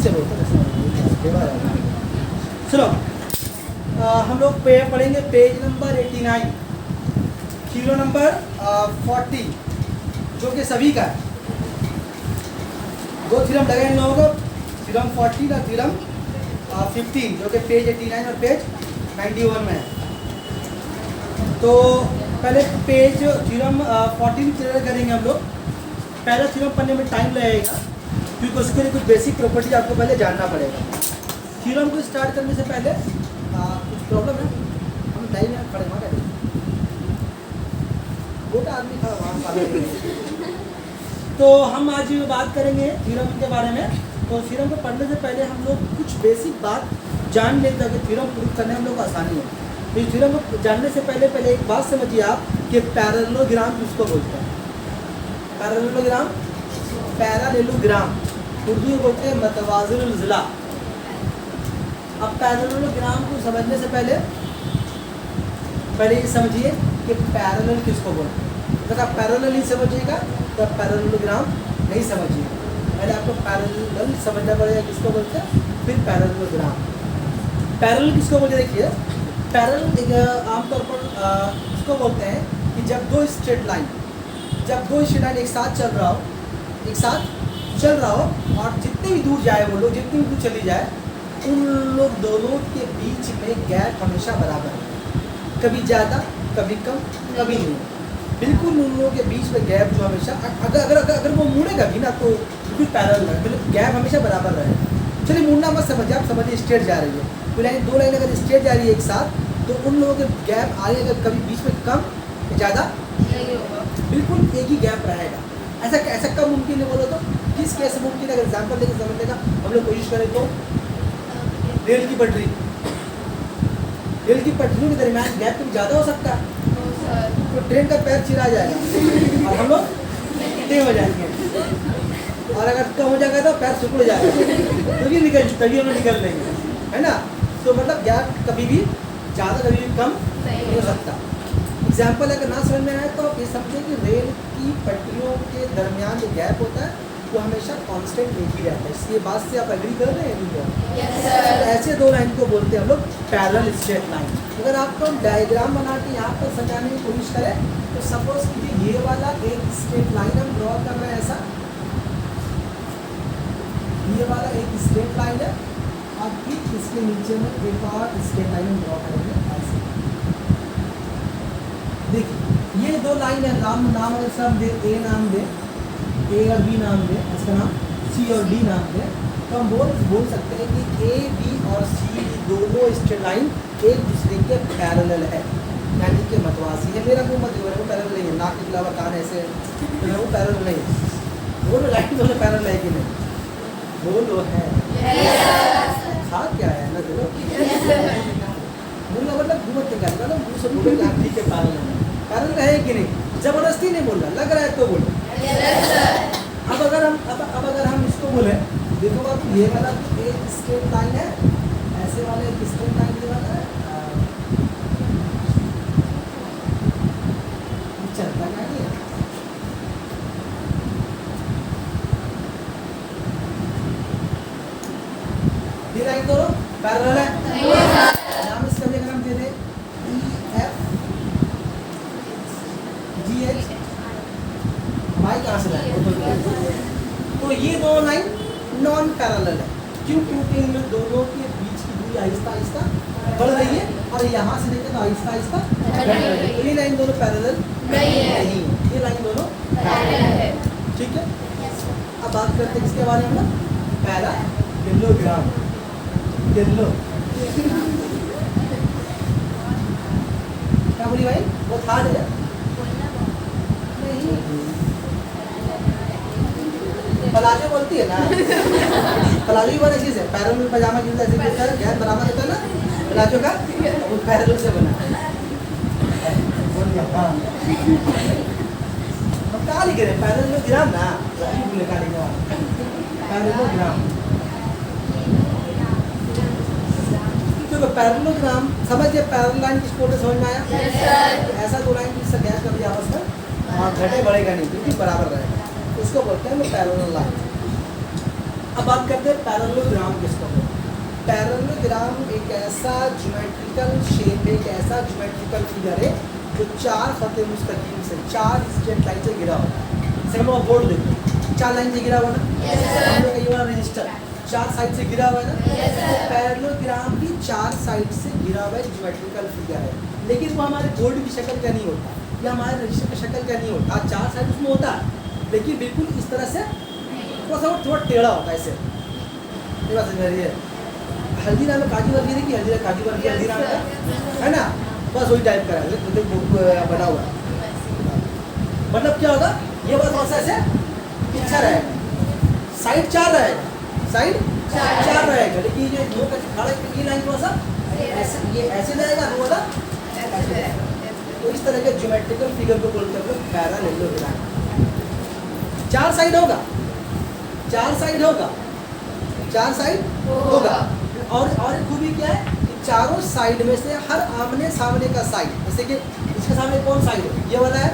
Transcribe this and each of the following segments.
से बोलते हैं। सुनो, हम लोग पढ़ेंगे पेज नंबर 89, थ्योरम नंबर 40, जो कि सभी का है। दो थ्योरम लगे इन लोगों को, थ्योरम 40 और थ्योरम 15, जो कि पेज 89 और पेज 91 में है। तो पहले पेज थ्योरम 14 क्लियर करेंगे हम लोग। पहला थ्योरम पढ़ने में टाइम लगेगा, क्योंकि उसके लिए कुछ बेसिक प्रॉपर्टी आपको पहले जानना पड़ेगा। थ्योरम को स्टार्ट करने से पहले कुछ प्रॉब्लम है, हम लाइन में खड़े वहाँ बैठे, गोटा आदमी खड़ा वहाँ। तो हम आज बात करेंगे थ्योरम के बारे में। तो थ्योरम को पढ़ने से पहले हम लोग कुछ बेसिक बात जान लें, ताकि थ्योरम प्रूव करने हम लोग को आसानी हो। तो इस थ्योरम को जानने से पहले एक बात समझिए आप कि पैरेललोग्राम किसको बोलते हैं। पैरेललोग्राम, पैरेललोग्राम उर्दू में बोलते हैं मतवाज़िनुल ज़िला। अब पैरेललोग्राम को समझने से पहले ये समझिए कि पैरेलल किसको बोलते हैं। अगर आप पैरेलल नहीं समझिएगा तो आप पैरेललोग्राम नहीं समझिएगा। पहले आपको पैरेलल समझना पड़ेगा किसको बोलते हैं, फिर पैरेललोग्राम। पैरेलल किसको बोलते हैं, देखिए पैरेलल आमतौर पर इसको बोलते हैं कि जब दो स्ट्रेट लाइन एक साथ चल रहा हो और जितनी भी दूर जाए वो लोग, जितनी भी दूर चली जाए, उन लोग दोनों के बीच में गैप हमेशा बराबर है, कभी ज़्यादा कभी कम कभी नहीं। बिल्कुल उन लोगों के बीच में गैप जो हमेशा अगर वो मुड़ेगा भी ना तो बिल्कुल पैरेलल है, बिल्कुल गैप हमेशा बराबर रहे। चलिए मुड़ना मत समझिए, आप समझिए स्ट्रेट जा रही है कोई लाइन, दो लाइन अगर स्ट्रेट जा रही है एक साथ, तो उन लोगों के गैप आगे अगर कभी बीच में कम ज़्यादा बिल्कुल एक ही गैप रहेगा। ऐसा कब मुमकिन है बोलो तो, किस कैसे मुमकिन है? अगर एग्जाम्पल लेकर समझने का हम लोग कोशिश करें तो रेल की पटरियों के दरमियान गैप कभी ज़्यादा हो सकता है, तो ट्रेन का पैर चिरा जाएगा और हम लोग टे हो जाएंगे, और अगर कम हो जाएगा तो पैर सिकुड़ जाएगा, तभी हम निकल लेंगे, है ना। तो मतलब गैप कभी भी ज़्यादा कभी भी कम नहीं हो सकता। एग्जाम्पल अगर ना समझ में आए तो आप ये समझें कि रेल की पटरियों के दरमियान जो गैप होता है वो हमेशा कांस्टेंट एक ही रहता है। इसलिए बात से आप एग्री कर रहे हैं? yes, तो ऐसे दो लाइन को बोलते हैं हम लोग पैरेलल स्ट्रेट लाइन। अगर आपको डायग्राम बना के यहाँ पर सजाने की कोशिश करें तो सपोज कीजिए ये वाला एक स्ट्रेट लाइन हम ड्रॉ कर रहे हैं, ऐसा ये वाला एक स्ट्रेट लाइन है, और ठीक इसके नीचे में एक और स्ट्रेट लाइन हम ड्रॉ करेंगे ऐसे। देखिए ये दो लाइन है, नाम अगर सब दे, ए नाम दे, ए और बी नाम दे, इसका नाम सी और डी नाम दे, तो हम बोल सकते हैं कि ए बी और सी दोनों स्ट्रेट लाइन एक दूसरे के पैरेलल है, यानी कि मतवासी है। मेरा मुँह मत वो पैरेलल नहीं है, नाक के अलावा कान ऐसे, तो वो पैरेलल नहीं है। दोनों लाइन दोनों पैरेलल है कि नहीं? बोलो है, खा क्या है ना, चलो मुँह मतलब घूमत निकाल ना, मुँह से बोलो कि आप ठीक है पैरेलल है कि नहीं। जबरदस्ती नहीं बोल रहा, लग रहा है तो बोलो। अब अगर हम इसको बोले, देखो बात, ये वाला एक स्ट्रेट लाइन है, ऐसे वाले एक स्ट्रेट लाइन ये वाला है, चलता नहीं है। ये लाइन दोनों पैरेलल है। नाम इसका जगह हम दे दें EF GH, भाई कहाँ से लाए? तो ये दोनों लाइन नॉन पैरेलल है। क्यों? क्योंकि इन दोनों के बीच की दूरी आहिस्ता आहिस्ता बढ़ रही है, और यहाँ से देखें तो आहिस्ता आहिस्ता घट रही है। तो ये लाइन दोनों पैरेलल नहीं है, ये लाइन दोनों पैरेलल है। ठीक है, अब बात करते हैं इसके बारे में, पैरेललोग्राम। क्या बोली भाई? वो था नहीं, प्लाजो बोलती है ना, प्लाजो ही बना चीज़ है, पैरों में पजामा जूता ऐसे होता है, गैर बराबर होता है ना प्लाजो का, वो पैरेलल से बना है। हम कहाँ लिखे रहे? पैरेललोग्राम ना, बोले कहाँ लिखे वहाँ पैरेललोग्राम। तो पैरेललोग्राम समझ गए, पैरेलल लाइन किस कोड समझ में आया? ऐसा दो लाइन जिससे गैप कभी आपस में घटे बढ़ेगा नहीं, क्योंकि बराबर रहेगा, उसको बोलते हैं पैरेलल लाइन। अब बात करते हैं पैरेललोग्राम किसको बोलते हैं। पैरेललोग्राम एक ऐसा ज्योमेट्रिकल शेप, एक ऐसा ज्योमेट्रिकल फिगर है जो चार खत मुस्तकीम से, चार स्ट्रेट लाइन से घिरा होता है। जैसे हम लोग बोर्ड देखते हैं, चार लाइन से घिरा हुआ ना, हम लोग ये वाला रजिस्टर चार साइड से घिरा हुआ है ना, तो पैरेललोग्राम भी चार साइड से घिरा हुआ ज्योमेट्रिकल फिगर है, लेकिन वो हमारे बोर्ड की शक्ल का नहीं होता या हमारे रजिस्टर की शक्ल का नहीं होता। चार साइड उसमें होता है, लेकिन बिल्कुल इस तरह से थोड़ा टेढ़ा होता है। ऐसे ये बात समझ रही है। हल्दीराम में काजू बर्फी देखी, हल्दीराम का है ना, बस वही टाइप का है बना हुआ है। मतलब क्या होगा, ये बस थोड़ा सा ऐसे पीछा रहेगा, साइड चार रहेगा, साइड चार रहेगा, लेकिन ये दो का खड़ा ये लाइन थोड़ा सा ऐसे, ये ऐसे जाएगा, वो वाला ऐसे। तो इस तरह के ज्योमेट्रिकल फिगर को बोलते हैं पैरेललोग्राम। चार साइड होगा, चार साइड होगा, चार साइड होगा। और एक खूबी क्या है कि चारों साइड में से हर आमने सामने का साइड, जैसे कि इसके सामने कौन साइड है, ये वाला है,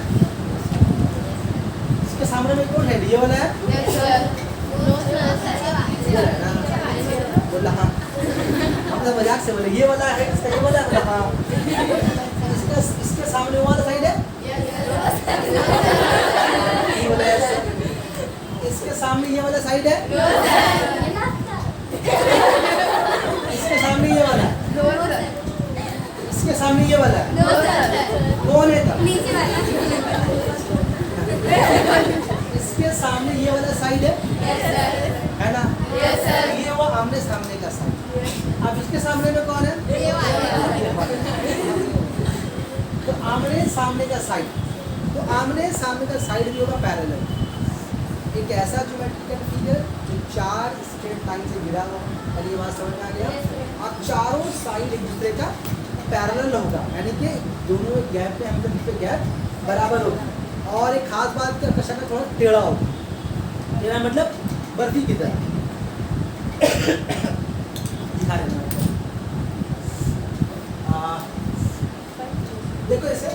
इसके सामने में कौन है, ये वाला है, बोला हाँ, हम तो मजाक से बोले ये वाला है, इसका ये वाला है, हाँ, इसके सामने वाला साइड है, ये वाला है, इसके सामने ये वाला साइड है, इसके सामने ये वाला है, इसके सामने ये वाला है, कौन है तब, इसके सामने ये वाला साइड है ना, ये वो आमने सामने का साइड। अब इसके सामने में कौन है, ये वाला। तो आमने सामने का साइड, तो आमने सामने का साइड भी होगा पैरेलल। एक ऐसा ज्योमेट्रिकल फिगर जो चार स्ट्रेट लाइन से घिरा हुआ, और ये बात समझ में आ गया। और चारों साइड एक दूसरे का पैरेलल होगा, यानी कि दोनों गैप पे हम पे गैप बराबर होगा। और एक खास बात की आपका शक्ल थोड़ा टेढ़ा होगा, टेढ़ा मतलब बर्फी की तरह। दिखा रहे देखो ऐसे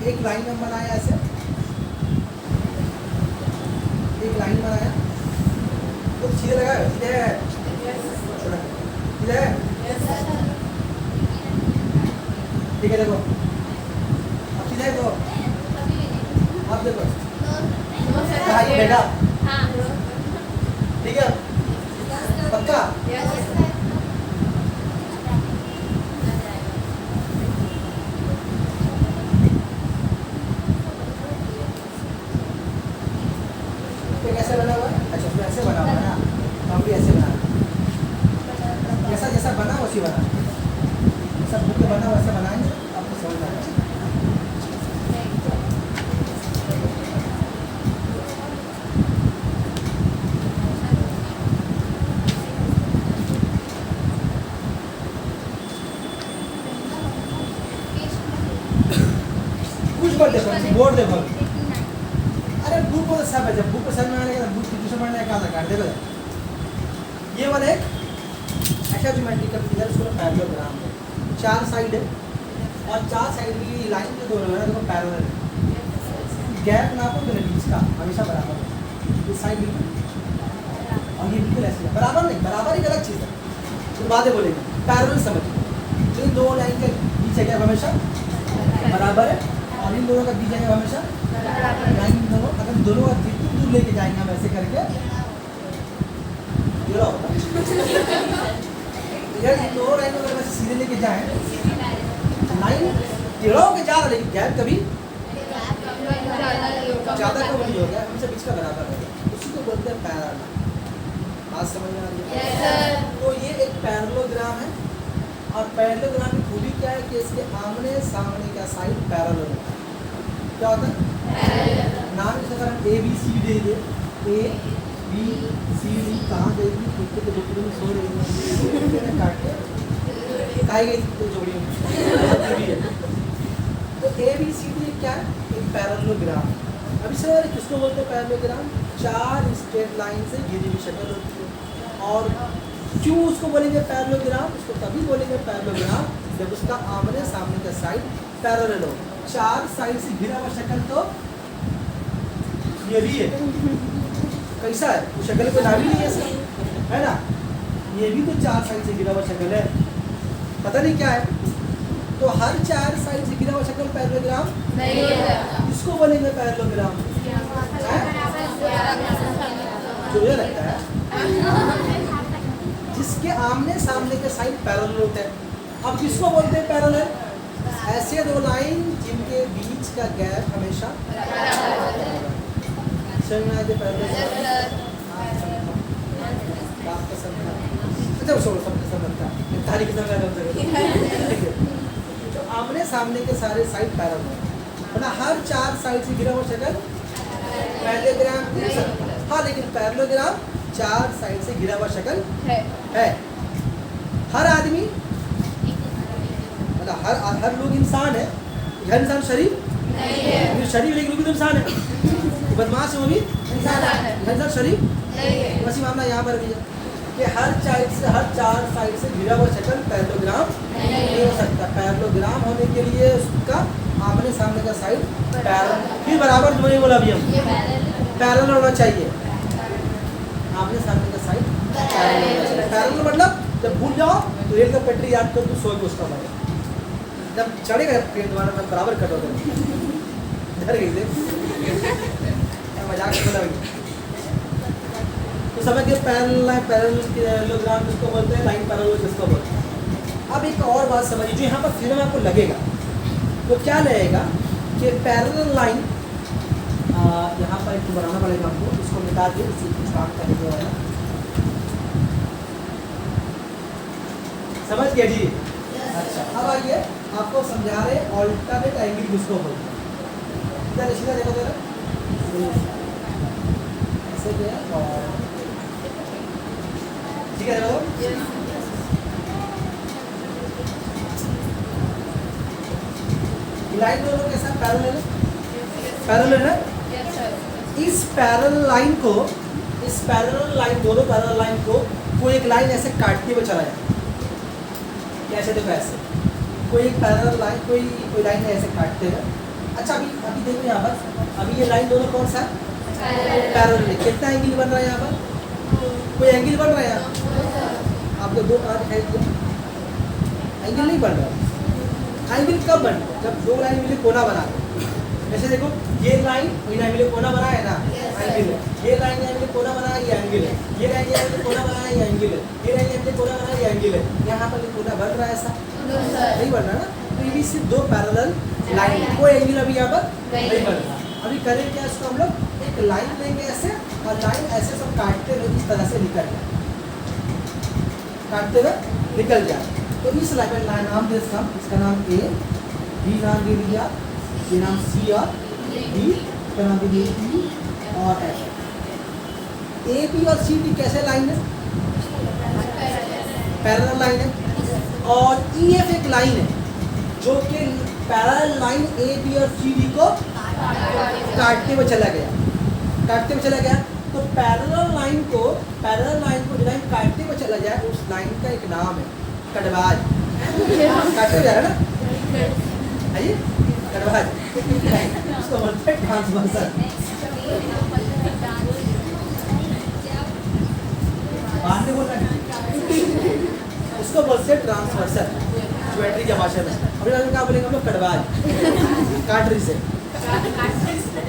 एक लाइन में बनाया, ऐसे एक लाइन बनाया, तो सीधे लगाया, सीधे सीधे ठीक है। देखो अब सीधे, देखो अब देखो बेटा, ठीक है पक्का। कैसे बना हुआ है, अच्छा उसमें ऐसे बना हुआ है ना, तो हम भी ऐसे बना, जैसा जैसा बना वैसे बना, जैसा बुक में बना वैसे बनाएंगे, आपको समझ आ जाएगा। देखो बोर्ड देखो, अरे बुक को सब है, जब बुक को समझ में आएगा बुक की दूसरा पढ़ने का काट देखो। ये वाला एक ऐसा ज्योमेट्रिकल फिगर, उसको पैरेललोग्राम है। चार साइड है और चार साइड की लाइन जो दोनों है ना, देखो पैरेलल है। गैप नापो दोनों बीच का हमेशा बराबर है, ये साइड बिल्कुल और ये बिल्कुल ऐसे बराबर नहीं, बराबर एक अलग चीज़ है, तो बातें बोलेंगे। पैरेलल समझिए, तो इन दो लाइन के बीच है गैप हमेशा बराबर है, और इन दोनों का बीच है हमेशा लाइन, दोनों अगर दोनों का जितनी दूर लेके जाएंगे हम ऐसे करके जोड़ा होगा। यार इन दोनों लाइन अगर वैसे सीधे लेके जाएं, लाइन टेढ़ा होके जा रहा, लेकिन गैप कभी ज़्यादा कम नहीं होगा, हमेशा बीच का बराबर है, उसी को बोलते हैं पैरेलल। बात समझ में आ रही है? तो ये एक पैरेललोग्राम है, और पैरेललोग्राम की खूबी क्या है कि इसके आमने सामने का साइड पैरेलल होता है। क्या होता है, नाम इस अगर हम ABC दे दे, ABCD कहाँ देगी, एक तो जोड़ी में सो रही है, काट के खाई गई तो जोड़ी में। तो ABCD क्या है, एक पैरेललोग्राम। अभी सर किसको बोलते हैं पैरेललोग्राम, चार स्ट्रेट लाइन से घिरी हुई शक्ल होती है। और क्यों उसको बोलेंगे पैरेललोग्राम, उसको तभी बोलेंगे पैरेललोग्राम जब उसका आमने सामने का साइड पैरेलल हो। चार साइड से घिरा हुआ शक्ल तो ये भी है, कैसा है, वो शक्ल को नाम ही नहीं है सर, है ना, ये भी तो 4 साइड से घिरा हुआ शक्ल है, पता नहीं क्या है। तो हर 4 साइड से घिरा हुआ शक्ल पैरेललोग्राम नहीं है, इसको बोलेंगे पैरेललोग्राम। मुझे लगता है जिसके आमने सामने के साइड पैरेलल होते हैं। अब किसको बोलते हैं पैरेलल? ऐसे दो लाइन जिनके बीच का गैप हमेशा तो आमने सामने के सारे साइड पैरेलल है, वरना हर 4 साइड से घिरा हुआ शक्ल पैरेललोग्राम नहीं सकता। हाँ, लेकिन पैरेललोग्राम 4 साइड से घिरा हुआ शक्ल है। हर आदमी मतलब हर लोग इंसान है, हर इंसान शरीफ नहीं है, शरीफ लेकिन वो भी तो इंसान है, बदमाश है वो भी इंसान है, हर इंसान शरीफ नहीं है। वैसी मामला यहाँ पर भी है कि हर 4 साइड से घिरा हुआ शक्ल पैरेललोग्राम नहीं हो सकता। पैरेललोग्राम होने के लिए उसका आमने सामने का साइड पैरेलल, फिर बराबर जो नहीं बोला अभी हम, पैरेलल होना चाहिए, आमने सामने का साइड पैरेलल। मतलब जब भूल जाओ तो रेल का पटरी याद कर, तू 100 को उसका मारे, जब चढ़ेगा ट्रेन तुम्हारा मैं बराबर कटोगे, डर गई थे मजाक बोला। तो समझ गए पैरेललोग्राम जिसको बोलते हैं, लाइन पैरेलल जिसको बोलते हैं। अब एक और बात समझिए जो यहाँ पर फिर आपको लगेगा, तो क्या लगेगा कि पैरेलल लाइन यहाँ पर एक बनाना पड़ेगा हमको, इसको मिटा दिए, इसी काम करेंगे वाला। समझ गया जी? अच्छा, अब आइए आपको समझा रहे ऑल्टरनेट एंगल किसको बोलते हैं। इधर सीधा देखो जरा, ऐसे किया और ठीक है देखो, लाइन दोनों के साथ पैरेलल है। इस पैरेलल लाइन को, इस पैरेलल लाइन, दोनों पैरेलल लाइन को कोई एक लाइन ऐसे काटते हुए चला जाए, कैसे देखो ऐसे, कोई एक पैरेलल लाइन, कोई लाइन ऐसे काटते हैं। अच्छा अभी देखो यहाँ पर, अभी ये लाइन दोनों कौन सा पैरेलल है, कितना एंगल बन रहा है यहाँ पर? कोई एंगल बन रहा है यहाँ? आपको 2 कहाँ दिखाई दिया? एंगल नहीं बन रहा। एंगल कब बन रहा है? जब 2 लाइन मिले कोना बना, जैसे देखो ये लाइन मिले कोना बना है ना, एंगल है। ये लाइन मिले कोना बना है, ये एंगल है। ये लाइन मिले कोना बना है, ये एंगल है। ये लाइन मिले कोना बना है, ये एंगल है। यहाँ पर कोना बन रहा है, ऐसा नहीं बन रहा ना, तो ये भी सिर्फ 2 पैरेलल लाइन, कोई एंगल अभी यहाँ पर नहीं बन रहा। अभी करें क्या, इसको हम लोग एक लाइन लेंगे ऐसे, और लाइन ऐसे सब काटते हुए इस तरह से निकल जाए, काटते हुए निकल जाए। तो इस लाइन का नाम दे, इसका नाम ए, बी नाम दे दिया, ये नाम सी और डी, इसका नाम दे दिया ई और एफ। ए बी और सी डी कैसे लाइन है? पैरेलल लाइन है। और ई एफ एक लाइन है जो कि पैरेलल लाइन ए बी और सी डी को काटते हुए चला गया, तो पैरेलल लाइन को जो लाइन काटते हुए चला जाए, उस लाइन का एक नाम है कटवाज। काटते जा रहा है ना, आइए कटवाज, उसको बोलते हैं ट्रांसवर्सल। बाहर नहीं बोलना, इसको बोलते हैं ट्रांसवर्सल ज्योमेट्री की भाषा में। अभी क्या बोलेंगे हम लोग? कटवाज, काटरी से।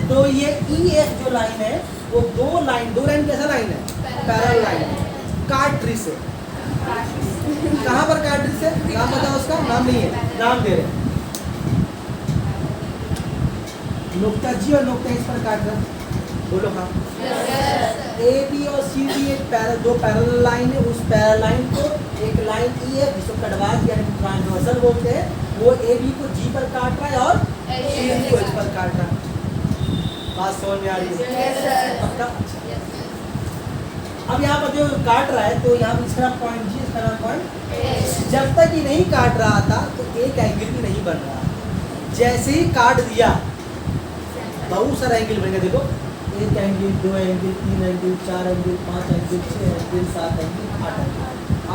तो ये ई एफ जो लाइन है वो 2 लाइन कैसा लाइन है? पैरेलल लाइन, काटरी से। कहाँ पर काटरी से? नाम बताओ उसका, नाम नहीं है, नाम दे रहे। नुक्ता जी और नुक्ता इस पर काट रहे, बोलो हाँ। ए बी और सी डी एक 2 पैरेलल लाइन है, उस पैरेलल लाइन को एक लाइन ई है जिसको कटवाज यानी ट्रांसवर्सल बोलते हैं, वो ए बी को जी पर काट रहा है और सी डी को एच पर काट रहा है। बात समझ में आ रही है? पक्का? अब यहाँ पर जो काट रहा है, तो यहाँ पर इसका नाम पॉइंट जी, इसका नाम पॉइंट। जब तक ये नहीं काट रहा था तो एक एंगल भी नहीं बन रहा। जैसे ही काट दिया बहुत सारा एंगल बनेगा। देखो 1 angle, 2 angle, 3 angle, 4 angle, 5 angle, 6 angle, 7 angle,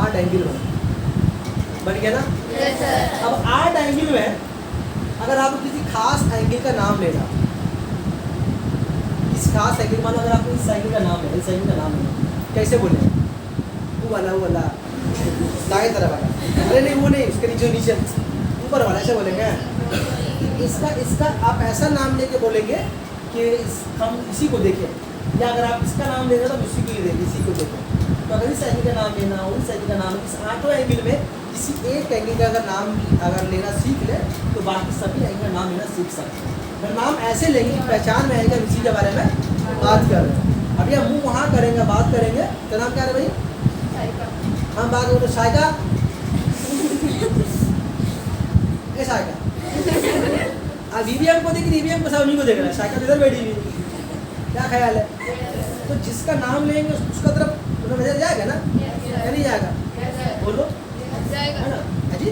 8 angle बन गया ना। अब 8 एंगल में अगर आपको किसी खास एंगल का नाम लेना, इस खास एंगल, मान लो अगर आपको इस एंगल का नाम है, इस एंगल का नाम है, कैसे बोले? वो वाला दाएं तरफ वाला, अरे नहीं वो नहीं, उसके नीचे नीचे ऊपर वाला ऐसे बोलेंगे। इसका आप ऐसा नाम लेके बोलेंगे कि हम इसी को देखें, या अगर आप इसका नाम लेना तो इसी को ही देखें, इसी को देखें। तो अगर इस एंगल का नाम लेना हो, इस एंगल का नाम, इस 8वें एंगल में किसी एक एंगल का अगर नाम अगर लेना सीख ले तो बाकी सभी एंगल का नाम लेना सीख सकते हैं। अगर नाम ऐसे लेंगे कि पहचान में आएगा, इसी के बारे में बात कर रहे हैं। अब यह मुँह वहाँ करेंगे, बात करेंगे तो नाम क्या है भाई? हम बात करें तो साइका, ए साइका। अब ईवीएम को देख, ईवीएम को सब उन्हीं को देख रहा है, साइका इधर बैठी हुई, क्या ख्याल है? तो जिसका नाम लेंगे उसका तरफ नजर जाएगा ना, या नहीं जाएगा? बोलो, है ना? जी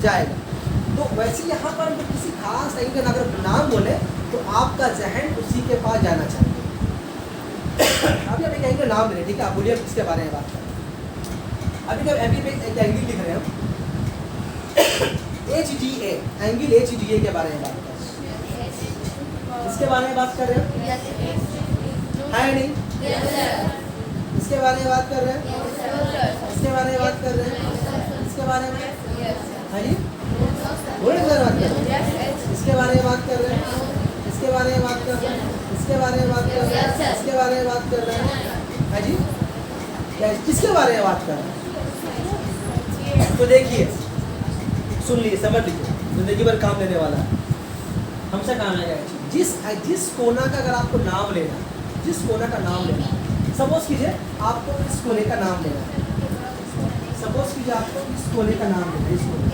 जाएगा। तो वैसे यहाँ पर तो किसी खास एंगल का अगर नाम बोले तो आपका जहन उसी के पास जाना चाहिए। अभी आप एक एंगल नाम ले, ठीक है? आप बोलिए किसके बारे में बात करें। अभी जब अभी एक एंगल लिख रहे हैं हम, HGA, एंगल HGA के बारे में बात कर रहे हैं। इसके बारे में बात कर रहे हैं, है नहीं? इसके बारे में बात कर रहे हैं, इसके बारे में बात कर रहे हैं, इसके बारे में, हाँ जी, बोले बात कर रहे हैं, इसके बारे में बात कर रहे हैं, इसके बारे में बात कर रहे हैं, इसके बारे में बात कर रहे हैं, इसके बारे में बात कर रहे हैं, हाँ जी, या किसके बारे में बात कर रहे हैं? तो देखिए, सुन लीजिए, समझ लीजिए, जिंदगी भर काम लेने वाला है, हमसे काम लेगा। जिस कोना का अगर आपको नाम लेना, जिस कोना का नाम लेना, सपोज कीजिए आपको इस कोने का नाम लेना है, सपोज कीजिए आपको इस कोने का नाम लेना है, इस कोने,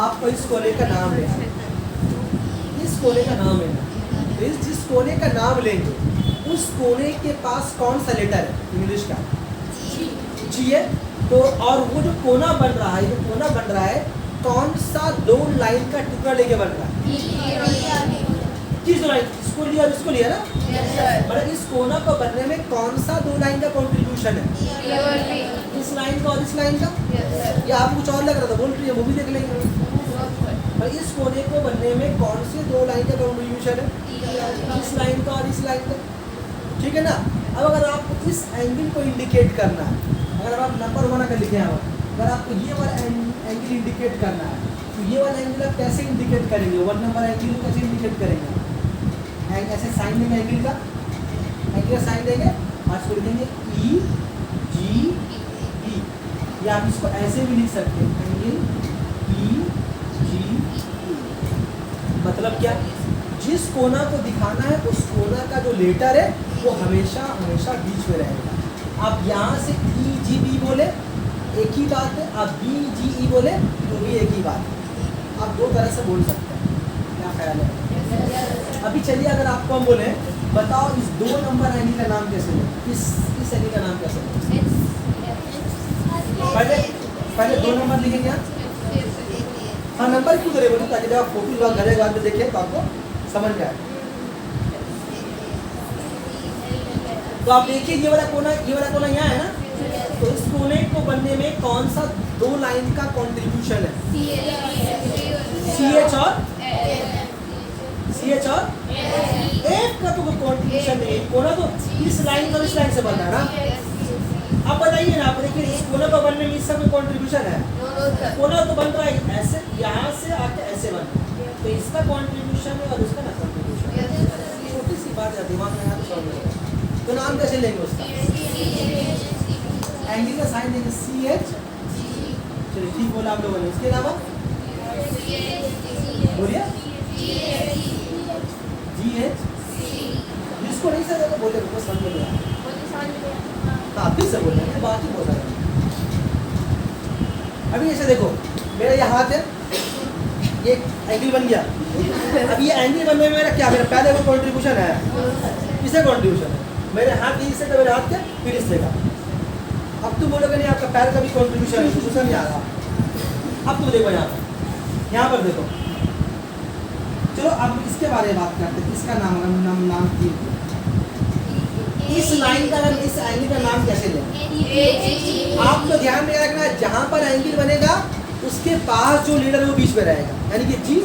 आपको इस कोने का नाम लेना है, इस कोने का नाम लेना है। तो जिस कोने का नाम लेंगे उस कोने के पास कौन सा लेटर है इंग्लिश का? जी है। तो और वो जो कोना बन रहा है, जो कोना बन रहा है, कौन सा 2 लाइन का टुकड़ा लेके बन रहा है? किस 2 लाइन? इसको लिया और इसको लिया ना? मतलब इस कोना को बनने में कौन सा 2 लाइन का कंट्रीब्यूशन है? इस लाइन का और इस लाइन का? या आपको कुछ और लग रहा था? बोल रही है, वो भी देख लेंगे। और इस कोने को बनने में कौन से 2 लाइन का कंट्रीब्यूशन है? इस लाइन का और इस लाइन का, ठीक है ना? अब अगर आपको इस एंगल को इंडिकेट करना है, अगर आप नंबर 1 अगर लिखे हैं, अगर आपको ये वाला एंगल इंडिकेट करना है तो ये वाला एंगल आप कैसे इंडिकेट करेंगे? 1 नंबर एंगल को कैसे इंडिकेट करेंगे? ऐसे साइन देंगे एंगल का साइन देंगे और इसको लिखेंगे EGE, या आप इसको ऐसे भी लिख सकते हैं, एंगल EGE। मतलब क्या? जिस कोना को दिखाना है उस कोना का जो लेटर है वो हमेशा हमेशा बीच में रहेगा। आप यहाँ से EGB बोले एक ही बात है, आप BGE बोले तो भी एक ही बात है। आप 2 तरह से बोल सकते हैं, क्या ख्याल है? अभी चलिए अगर आपको हम बोले बताओ इस 2 नंबर एंगल का नाम कैसे लें, इस एंगल का नाम कैसे लें? पहले 2 नंबर लिखेंगे आप। हाँ, नंबर क्यों करे बोलो, ताकि जब आप फोटो घरे बाद में देखें तो आपको समझ जाए। तो आप देखिए ये वाला कोना यहाँ है ना, तो इस कोने को बनने में कौन सा 2 लाइन का कंट्रीब्यूशन है? CH और एक का तो कंट्रीब्यूशन नहीं। कोना तो इस लाइन और इस लाइन से बनता है ना। अब बताइए ना, आप देखिए इस कोना को बनने में इसका कोई कंट्रीब्यूशन है? कोना तो बन रहा है ऐसे, यहाँ से आके ऐसे बन रहा है, तो इसका कंट्रीब्यूशन है और इसका ना कंट्रीब्यूशन। छोटी सी बात है, दिमाग में आप समझ रहे। तो नाम कैसे लेंगे उसका? एंगल का साइन देंगे CH। चलिए ठीक बोला आप लोगों ने। इसके अलावा बोलिए GH। जिसको नहीं समझ तो बोले वो समझ में आया। आप फिर से बोल रहे हैं, बात ही बोल रहे हैं। अभी ऐसे देखो, मेरा ये हाथ है, ये एंगल बन गया। अब ये एंगल बनने में मेरा क्या, मेरा पहले वो कंट्रीब्यूशन है, किससे कंट्रीब्यूशन है? मेरे हाथ की इससे, मेरे हाथ के फिर इससे का। अब तुम बोलोगे नहीं आपका पैर का भी कंट्रीब्यूशन है, कुछ नहीं आ रहा। अब तुम देखो यहाँ पर देखो। चलो अब इसके बारे में बात करते हैं, इसका नाम इस लाइन का, इस एंगल का नाम कैसे लें? आप तो ध्यान में रखना, जहाँ पर एंगल बनेगा उसके पास जो लीडर वो बीच में रहेगा, यानी कि जी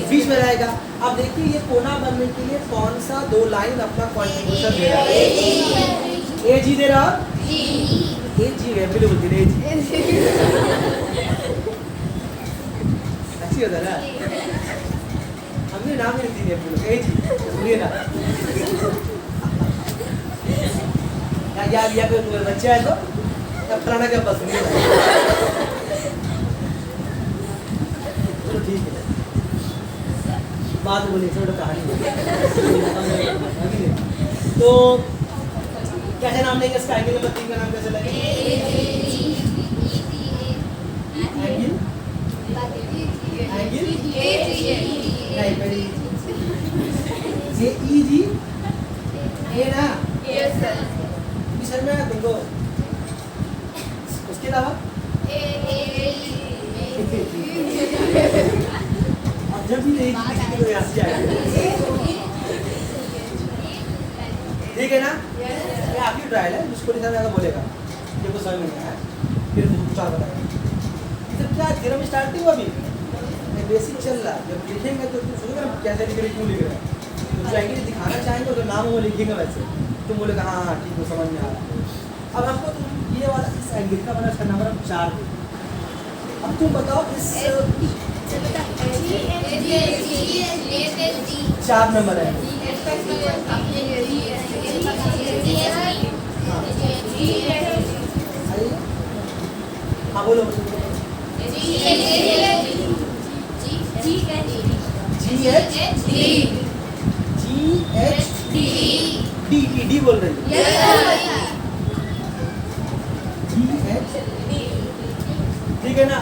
बीच में रहेगा। अब देखिए ये कोना बनने के लिए कौन सा 2 लाइन अपना कंट्रीब्यूशन दे रहा है? AG दे रहा, जी वेबली बोलती है जी। अच्छी होता है ना, हमने नाम ही नहीं दी वेबली जी, सुनिए ना याद लिया कोई तुम्हारे बच्चे है तो तब फलाना के पास सुनिए ना। चलो ठीक है, बात बोलिए, छोड़ो कहानी तो कैसे नाम लेंगे इसका? एंगल नंबर 3 का नाम कैसे लगेगा? एंगल एंगल नहीं पहले ये ई जी ए ना, सर में तुमको उसके अलावा अब जब भी नहीं तो यहाँ से आएगा, ठीक है ना? ये आपकी ट्रायल है, जिसको नहीं समझ बोलेगा ये को समझ में नहीं आया फिर चार बताएगा। इधर क्या थ्योरम स्टार्टिंग हुआ, अभी बेसिक चल रहा है। जब लिखेंगे तो तुम सोचोगे ना कैसे लिख रहे, क्यों लिख रहे हैं, तो जाएंगे दिखाना चाहेंगे तो नाम वो लिखेंगे वैसे तुम बोलेगा हाँ हाँ ठीक है समझ में आ रहा है। अब हमको तुम ये वाला इस एंगल का बना, इसका नंबर हम 4 दे। अब तुम बताओ इस 4 नंबर है, हाँ बोलो डी बोल रही है, ठीक है ना?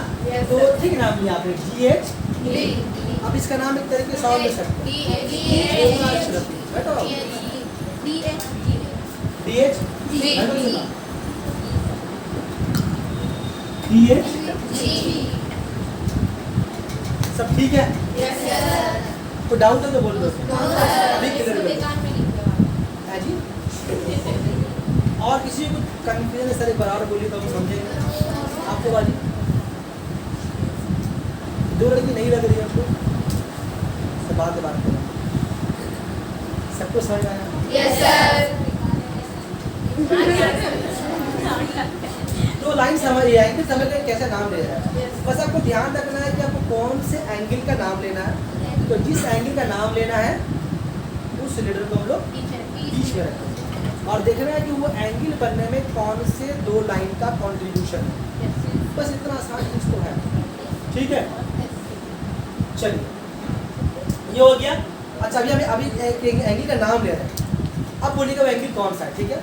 तो ठीक नाम लिया आपने GH। अब इसका नाम एक तरीके से और ले सकते हैं, बैठो DH सब ठीक है? तो डाउट है तो बोल दो अभी क्लियर है जी। और किसी को कंफ्यूजन है सर एक बार और बोलिए तो हम समझेंगे आपको। बाजी 2 लड़की नहीं लग रही है आपको, सब बात करें, सबको समझ आया? Yes sir. तो लाइन समझ एंगल समझ गए कैसे नाम ले रहा है। बस आपको ध्यान रखना है कि आपको कौन से एंगल का नाम लेना है। तो जिस एंगल का नाम लेना है उस लेटर को हम लोग बीच में रखें और देखना है कि वो एंगल बनने में कौन से 2 लाइन का कंट्रीब्यूशन है। बस इतना आसान चीज तो है, ठीक है? चलिए ये हो गया। अच्छा अभी एक एंगल का नाम ले रहे हैं। अब बोलिएगा वो एंगल कौन सा है, ठीक है?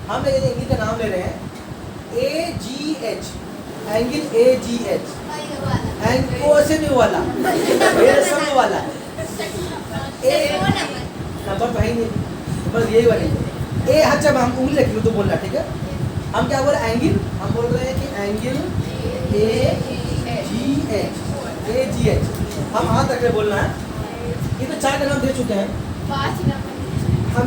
हम एंगल का नाम ले रहे हैं AGH, एंगल AGH, एंगल से नहीं वाला, मेरे सब वाला नंबर तो है ही नहीं, बस यही वाली ए। अच्छा हम उंगली रखिए तो बोलना, ठीक है? हम क्या बोल रहे हैं एंगल, हम बोल रहे हैं कि एंगल AGH, हम हाथ रख के बोलना है। ये तो 4 का नाम दे चुके हैं, 5 हम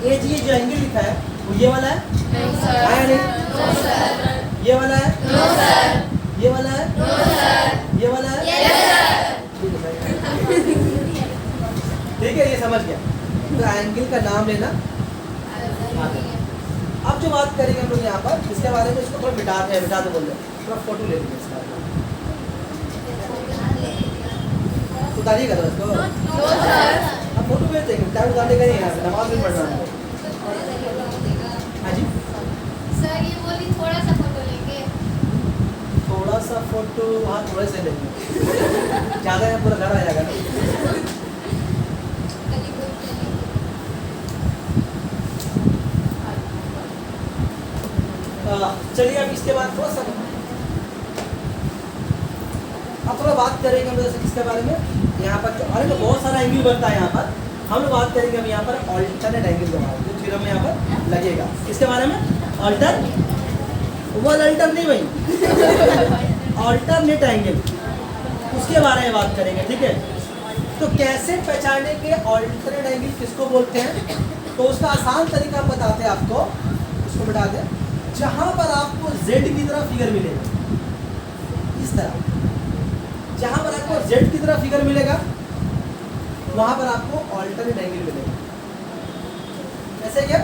AGH जो एंगल लिखा है वो ये वाला है, आया नहीं? ये वाला है, ये वाला है, ये वाला है, ठीक है? ये समझ गया। तो एंगल का नाम लेना। अब जो बात करेंगे हम लोग यहाँ पर इसके बारे में, इसको थोड़ा मिटा दो बोल रहे, थोड़ा फोटो ले लेंगे इसका, उतारिएगा तो इसको। अब फोटो भेज देंगे, टाइम उतारने का नहीं, यहाँ पे नमाज भी पढ़ना है। हाँ जी सर ये बोली थोड़ा सा फोटो लेंगे, थोड़ा सा फोटो, हाँ थोड़ा सा लेंगे, ज़्यादा है पूरा घर आ जाएगा ना। चलिए अब इसके बाद थोड़ा सा अब थोड़ा बात करेंगे हम जैसे किसके बारे में, यहाँ पर जो अरे तो बहुत सारा एंगल बनता है यहाँ पर, हम लोग बात करेंगे हम यहाँ पर ऑल्टरनेट एंगल के बारे में, जो थ्योरम में यहाँ पर लगेगा। किसके बारे में? अल्टर नहीं भाई, ऑल्टरनेट एंगल, उसके बारे में बात करेंगे, ठीक है? तो कैसे पहचाने के ऑल्टरनेट एंगल किसको बोलते हैं? तो उसका आसान तरीका हम बताते हैं आपको, उसको बता दें। जहाँ पर आपको Z की तरह फिगर मिलेगा, इस तरह जहाँ पर आपको Z की तरह फिगर मिलेगा वहाँ पर आपको ऑल्टरनेट एंगल मिलेगा। ऐसे क्या?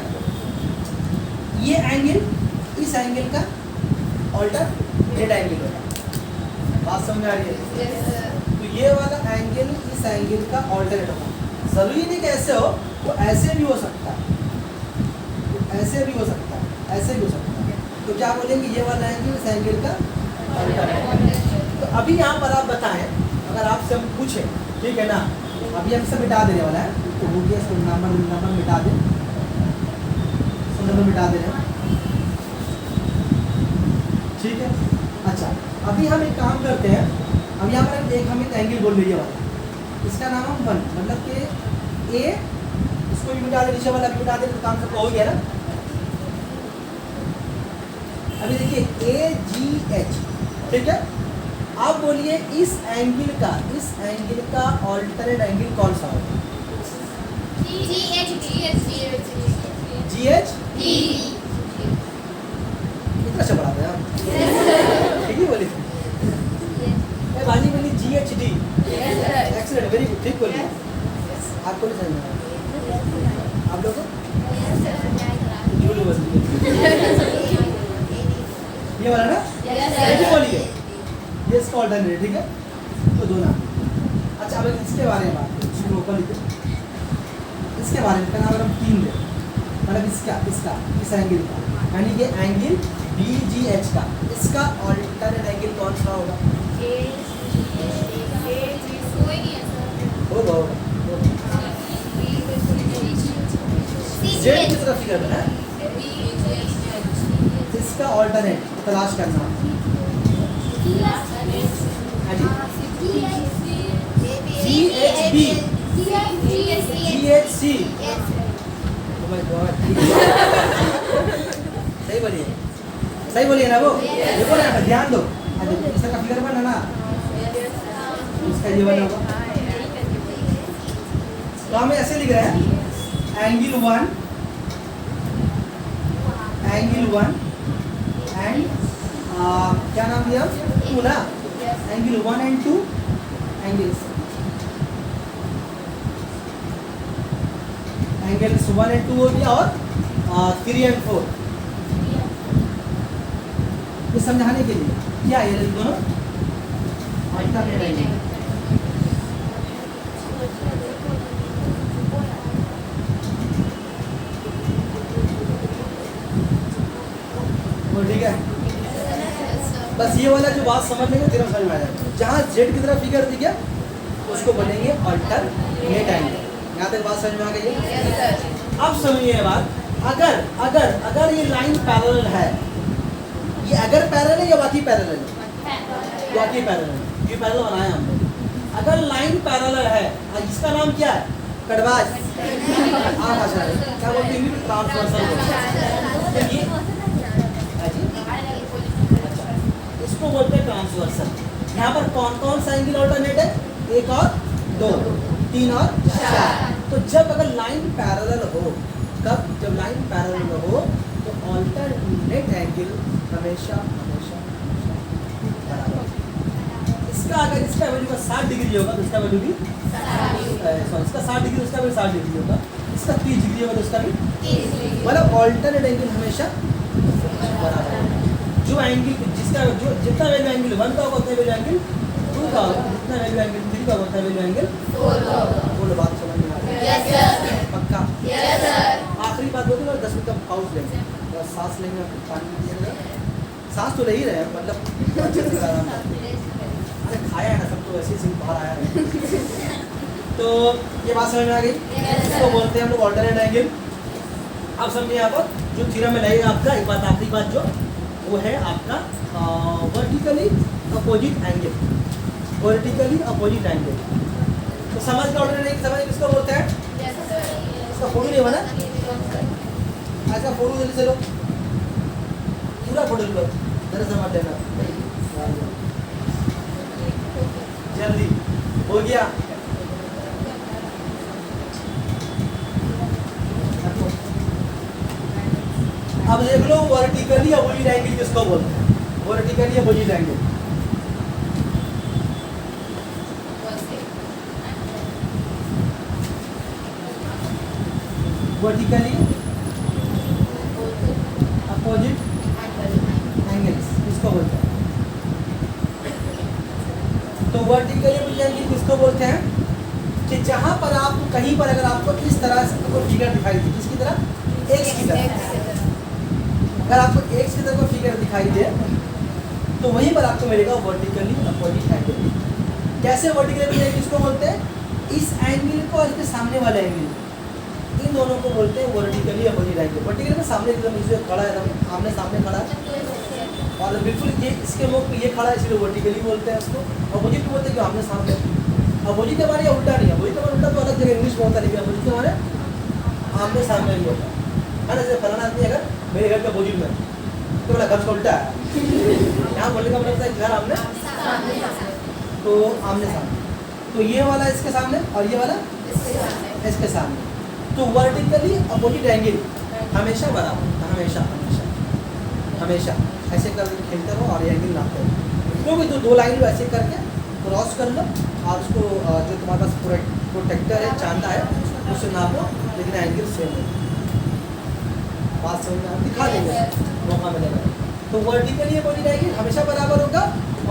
ये एंगल इस एंगल का ऑल्टरनेट एंगल होगा। बात समझ आ रही है? तो ये वाला एंगल इस एंगल का ऑल्टरनेट होगा। जरूरी नहीं कि ऐसे हो, तो ऐसे भी हो सकता है, ऐसे भी हो सकता है, ऐसे भी हो सकता है। तो क्या बोलेंगे, ये वाला एंगल इस एंगल का ऑल्टरनेट। तो अभी यहाँ पर आप बताएं, अगर आपसे हम पूछें, ठीक है ना, अभी हम सब मिटा देने वाला है, तो हो गया, सब नंबर मिटा दें, सब नंबर मिटा दे रहे हैं, ठीक है। अच्छा, अभी हम एक काम करते हैं, अब यहाँ पर हम एक एंगल बोल रही है वाला, इसका नाम हम 1, मतलब कि ए, इसको भी मिटा दे, नीचे वाला भी मिटा दे, तो काम सबका हो गया ना। अभी देखिए ए जी एच, ठीक है। आप बोलिए इस एंगल का ऑल्टरनेट एंगल कौन सा होगा? जी एच कितना अच्छा पढ़ाते हैं आप, ठीक है बोली, बाजी बोली GHD, एक्सीलेंट, वेरी गुड, ठीक बोलिए। आपको भी समझ में आया, आप लोगों को झूठ बोल ये वाला ना, ठीक बोलिए, ये इसका ऑल्टरनेट, ठीक है। तो दो नाम। अच्छा, अब इसके बारे में बात करें, इसको ऊपर लिखे, इसके बारे में नाम अगर हम 3 दें, मतलब इसका इस एंगल का, यानी ये एंगल BGH का, इसका ऑल्टरनेट एंगल कौन सा होगा? होगा जेड की तरफ फिगर बना, इसका ऑल्टरनेट तलाश करना। GHC, oh my God, सही बोलिए ना, वो देखो ना, ध्यान दो, इसका फिगर बना ना, इसका ये बना होगा। तो हम ऐसे लिख रहे हैं, एंगल 1 एंड क्या नाम दिया, 2 ना, एंगल 1 एंड 2 एंगल्स 1 एंड 2 हो गया, और 3 एंड 4। ये समझाने के लिए क्या है, ये दोनों ऑल्टरनेट एंगल, ठीक है। बस ये वाला जो बात समझ लेंगे फिर हम समझ में आ जाएगा। जहाँ जेड की तरफ फिगर दिख गया उसको बोलेंगे ऑल्टरनेट एंगल। यहाँ तक बात समझ में आ गई है? अब समझिए ये बात, अगर ये लाइन पैरेलल है, ये अगर पैरेलल है या बाकी पैरेलल है? बाकी पैरेलल है, ये पैरेलल बनाया हमने। अगर लाइन पैरेलल है, इसका नाम क्या है? कड़वाज, क्या बोलते हैं, ट्रांसवर्सल, इसको बोलते हैं ट्रांसवर्सल। यहाँ पर कौन कौन सा एंगल ऑल्टरनेट है? 1 और 2, 3 और 4। तो जब अगर लाइन पैरेलल हो, कब? जब लाइन पैरेलल हो तो ऑल्टरनेट एंगल हमेशा बराबर। इसका अगर इसका वैल्यू का 60 डिग्री होगा तो इसका वैल्यू भी इसका 60 डिग्री, उसका भी 60 डिग्री होगा, इसका 30 डिग्री होगा तो उसका भी 30 डिग्री, मतलब ऑल्टरनेट एंगल हमेशा बराबर। जो एंगल जिसका जो जितना वैल्यू एंगल 1 का होगा उतना वैल्यू एंगल 2 का होगा, जितना वैल्यू एंगल 3 का होगा उतना वैल्यू एंगल 4 का होगा। बोलो, बात समझ में आ रही है? यस सर, पक्का? Yes sir. आखिरी बात बोलते हैं, 10 मिनट का पाउज लेंगे और सांस लेंगे, पानी पिएंगे, सांस तो ले ही रहे हैं, मतलब अच्छे से आराम से। अरे खाया है ना सब, तो ऐसे ही बाहर आया है। तो ये बात समझ में आ गई? इसको बोलते हैं हम लोग ऑल्टरनेट एंगल। अब समझिए यहाँ पर जो थ्योरम में लगेगा आपका, एक बात आखिरी बात जो वो है आपका vertically opposite angle, vertically opposite angle. तो समझ का ऑल्टरनेट एंगल समझ किसको बोलते हैं? इसका फोटो नहीं बना, ऐसा फोटो जल्दी से लो, पूरा फोटो लो, जरा समझ लेना जल्दी, हो गया? अब देख लो वर्टिकली अपोजिट एंगल किसको बोलते हैं? Vertically opposite angle vertically opposite angles किसको बोलते हैं? तो वर्टिकली अपोजिट एंगल किसको बोलते हैं? कि जहां पर आप कहीं पर अगर आपको इस तरह से कोई फिगर दिखाई दे, किसकी तरह? एक्स की तरह। अगर आपको एक्स की तरह कोई फिगर दिखाई दे तो वहीं पर आपको मिलेगा वर्टिकली अपोजिट एंगल। कैसे वर्टिकली अपोजिट एंगल किसको बोलते हैं? इस एंगल को और इसके सामने वाले एंगल, इन दोनों को बोलते हैं वर्टिकली अपोजिट एंगल। वर्टिकली में सामने एकदम इसे खड़ा है, एकदम आमने सामने खड़ा है, और बिल्कुल ये इसके मुख पे ये खड़ा है, इसलिए वर्टिकली बोलते हैं इसको। अपोजिट को बोलते हैं कि आमने सामने। अपोजिट हमारे उल्टा नहीं है, अपोजिट हमारे उल्टा तो अलग जगह इंग्लिश में होता है, लेकिन अपोजिट हमारे आमने सामने भी होता है ना। जैसे फलाना आदमी अगर मेरे घर के अपोजिट में तो बोला घर से उल्टा है, यहाँ बोलने का मतलब है घर आमने, तो आमने सामने। तो ये वाला इसके सामने और ये वाला इसके सामने। तो वर्टिकली अपोजिट एंगल हमेशा बराबर, हमेशा हमेशा हमेशा ऐसे करके खेलते रहो और एंगल नापते रहो। क्योंकि तो दो लाइन ऐसे करके क्रॉस कर लो और उसको जो तुम्हारे पास प्रोटेक्टर है, चांदा है, उससे नापो, लेकिन एंगल सेम है। बात समझ में दिखा देंगे मौका मिलेगा। तो वर्टिकली अपोजिट एंगल हमेशा बराबर होगा,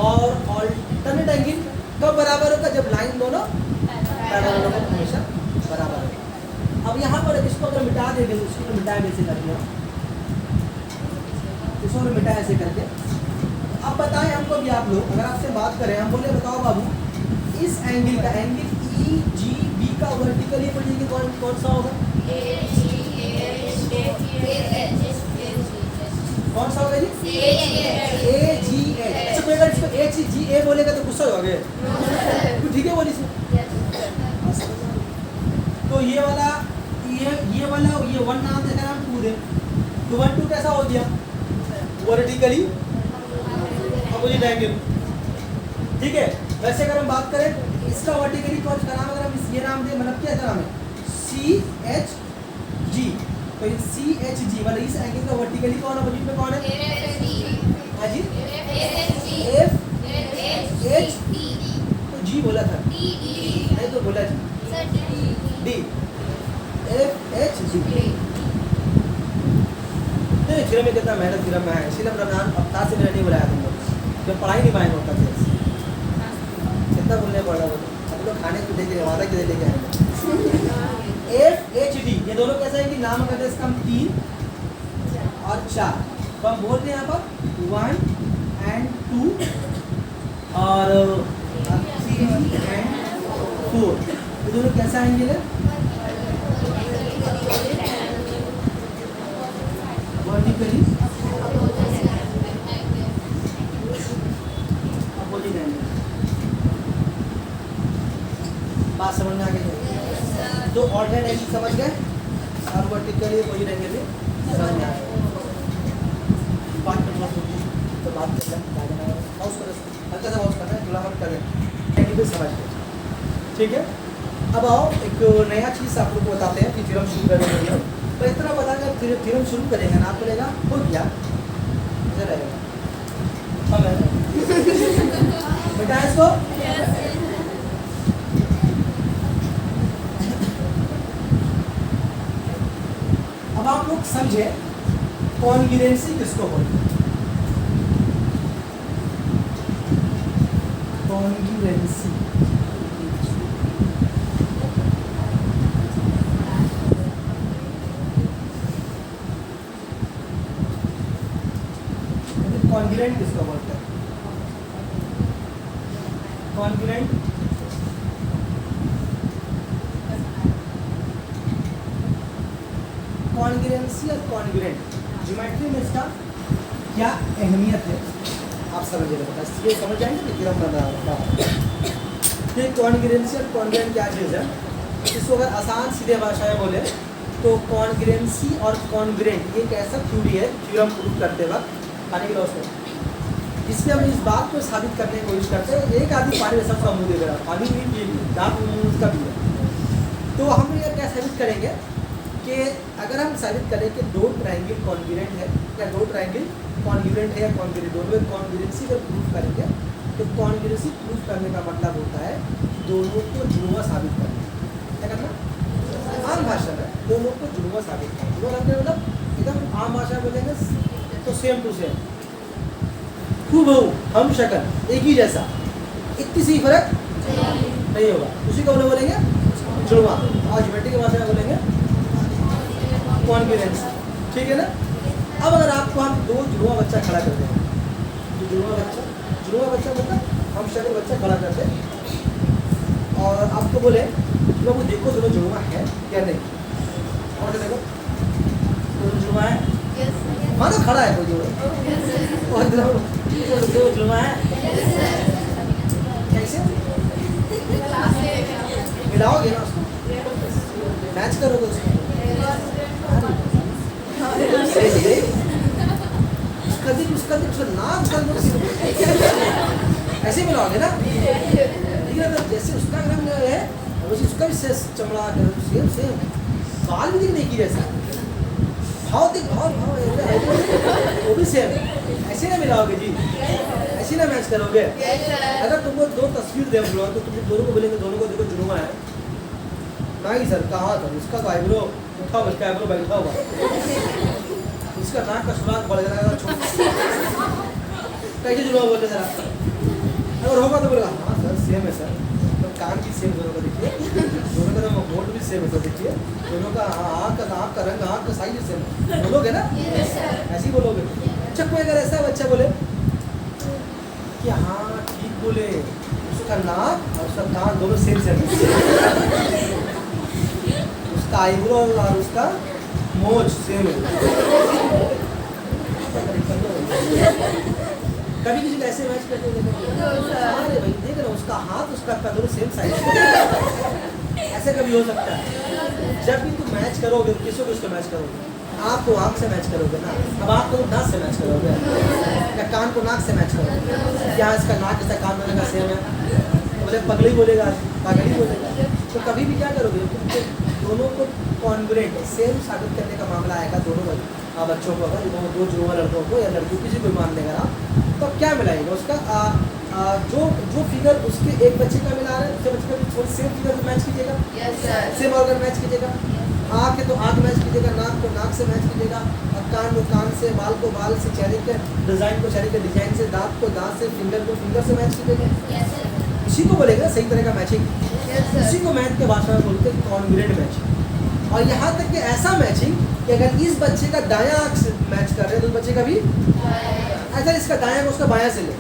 और ऑल्टरनेट एंगल कब बराबर होगा? जब लाइन दोनों पैरेलल होगा, हमेशा बराबर होगा। अब यहाँ पर इसको अगर मिटा देंगे तो उसको मिटाए ऐसे करके, इसको मिटाए ऐसे करके। अब बताएं हमको भी आप लोग, अगर आपसे बात करें, हम बोले बताओ बाबू इस एंगल का, एंगल ई जी बी का वर्टिकली अपोजिट एंगल कौन सा होगा? कौन सा होगा जी? ए जी एच। अच्छा कोई अगर इसको एच जी ए बोलेगा तो गुस्सा हो गए, ठीक है बोली इसमें। तो ये वाला ये वन नाम देखा नाम टू दे, तो 1 2 कैसा हो गया? वर्टिकली अपोजिट एंगल, ठीक है। वैसे अगर हम बात करें इसका वर्टिकली कौन सा नाम, अगर हम ये नाम दे, मतलब क्या नाम है? C H G. तो सी एच जी मतलब इस एंगल का वर्टिकली कौन, अपोजिट में कौन है? हाँ जी, एफ एच तो जी बोला था, नहीं तो बोला G D, F H G. Theorem में कितना मेहनत थ्योरम में है, इसीलिए रमजान अवतार से मैंने नहीं बुलाया तुम लोग, जब पढ़ाई नहीं पाएंगे होता थे, कितना बोलने पड़ रहा बोलो। अब लोग खाने को देखे वादा के लेके आएंगे। एफ एच डी ये दोनों कैसा है कि नाम अगर इसका हम 3 और 4, तो हम बोलते हैं यहाँ पर 1 and 2 और 3 and 4, ये दोनों कैसा एंगल है? Vertically opposite angle. बात समझ में आ गई? तो ऑल्टरनेट एंगल समझ गए और वर्टिकली अपोजिट एंगल भी समझ में आ गए। 5 मिनट तो बात कर लें, पॉज करो, हल्का सा पॉज करना है, थोड़ा हम करें एंगल भी समझ गए, ठीक है। अब आओ एक नया चीज़ आप लोग को बताते हैं कि थ्योरम शुरू करने के लिए। तो इतना पता कि थ्योरम शुरू करेंगे ना, आपको लेगा हो गया ऐसा रहेगा, बेटा इसको अब आप लोग समझे कॉन्ग्रुएंसी किसको बोलते हैं? कॉन्ग्रुएंसी कॉन्ग्रुएंट किसको बोलते हैं? कॉन्ग्रुएंट कॉन्ग्रुएंसी और कॉन्ग्रुएंट ज्योमेट्री में इसका क्या अहमियत है आप समझिएगा, ये समझ जाएंगे कि थ्योरम बन रहा है। ये कॉन्ग्रुएंसी और कॉन्ग्रुएंट क्या चीज़ है, इसको अगर आसान सीधे भाषा में बोले तो कॉन्ग्रुएंसी और कॉन्ग्रुएंट ये एक ऐसा थ्योरी है थ्योरम प्रूव करते वक्त पानी की लॉस है, जिसमें हम इस बात को साबित करने की कोशिश करते हैं। एक आदमी पानी में सबका मुँह देख रहा है, पानी भी पी ली, दांत मुँह उसका भी है, तो हम ये क्या साबित करेंगे कि अगर हम साबित करें कि दो ट्रायंगल कॉन्ग्रुएंट है या दो ट्रायंगल कॉन्ग्रुएंट है या कॉन्ग्रुएंट, दोनों में कॉन्ग्रुएंसी जब प्रूफ करेंगे तो कॉन्ग्रुएंसी प्रूफ करने का मतलब होता है दोनों को जुड़वा साबित करना। क्या करना? आम भाषा में दोनों को जुड़वा साबित करना। मतलब एकदम आम भाषा बोलेंगे तो सेम टू सेम, हूबहू हम शक्ल एक ही जैसा, इतनी सी फर्क नहीं होगा। उसी को बोलेंगे जुड़वा, और ज्योमेट्री के भाषा में बोलेंगे कॉन्ग्रुएंस, ठीक है ना। अब अगर आपको हम दो जुड़वा बच्चा खड़ा कर दें, तो जुड़वा बच्चा मतलब हम शक्ल बच्चा खड़ा कर दें और आपको बोले कि बाबू देखो दोनों जुड़वा है या नहीं, और देखो दोनों जुड़वा है, मानो खड़ा है कोई जोड़ा, और दो जुड़वा है, कैसे मिलाओगे ना उसको, मैच करोगे उसको, उसका नाम ऐसे मिलाओगे ना, लेकिन अगर जैसे उसका रंग है वैसे उसका भी चमड़ा सेम बाल भी नहीं की जैसा, भाव वो भी सेम, ऐसे ना मिलाओगे जी, ऐसे ना मैच करोगे। अगर तुमको दो तस्वीर दे तो तुम दोनों को बोलेंगे दोनों को देखो जुड़वा है, नहीं सर कहाँ था, इसका तो आईब्रो उठा हुआ, इसका आईब्रो बैठा हुआ, इसका नाक का सुराख बढ़ गया, कैसे जुड़वा बोलते जरा, अगर होगा तो बोलेगा हाँ सर सेम है सर, तो कान भी सेम दोनों का देखिए, दोनों का होंठ भी सेम है सर, देखिए दोनों का आँख का रंग, आँख का साइज सेम है, बोलोगे ना, ऐसे ही बोलोगे। अच्छा कोई अगर ऐसा बच्चा बोले कि हाँ ठीक बोले, उसका नाक और उसका कान दोनों सेम है, उसका आईब्रो और उसका मोच सेम है, कभी किसी ऐसे मैच करते अरे भाई देख रहे हो उसका हाथ उसका पैर दोनों सेम साइज, ऐसे कभी हो सकता है। जब भी तुम मैच करोगे किसको किसको मैच करोगे, आँख को आँख से मैच करोगे ना, अब आँख को नाक से मैच करोगे या कान को नाक से मैच करोगे, क्या इसका नाक जैसा कान दोनों का सेम है, बोले पगली बोलेगा पागली बोलेगा, तो कभी भी क्या करोगे दोनों को कॉन्ग्रुएंट सेम साबित करने का मामला आएगा दोनों बच्चों को, अगर दो जुड़वा लड़कों को या लड़की किसी को मान लेगा तो क्या मिलाएगा उसका जो फिगर उसके एक बच्चे का मिला रहा है दूसरे बच्चे का भी सेम फिगर मैच कीजिएगा, सेम ऑर्गन मैच कीजिएगा, आँख है तो आँख मैच कीजिएगा, नाक को नाक से मैच कीजिएगा, और कान को कान से, बाल को बाल से, चेहरे के डिजाइन को चेहरे के डिजाइन से, दांत को दांत से, फिंगर को फिंगर से मैच कीजिएगा, इसी को बोलेगा सही तरह का मैचिंग, इसी को मैथ के भाषा में बोलते हैं कॉन्ग्रुएंट मैचिंग। और यहाँ तक कि ऐसा मैचिंग कि अगर इस बच्चे का दायां आँख से मैच कर रहे हैं तो उस बच्चे का भी ऐसा, इसका दायां को उसका बायां से ले,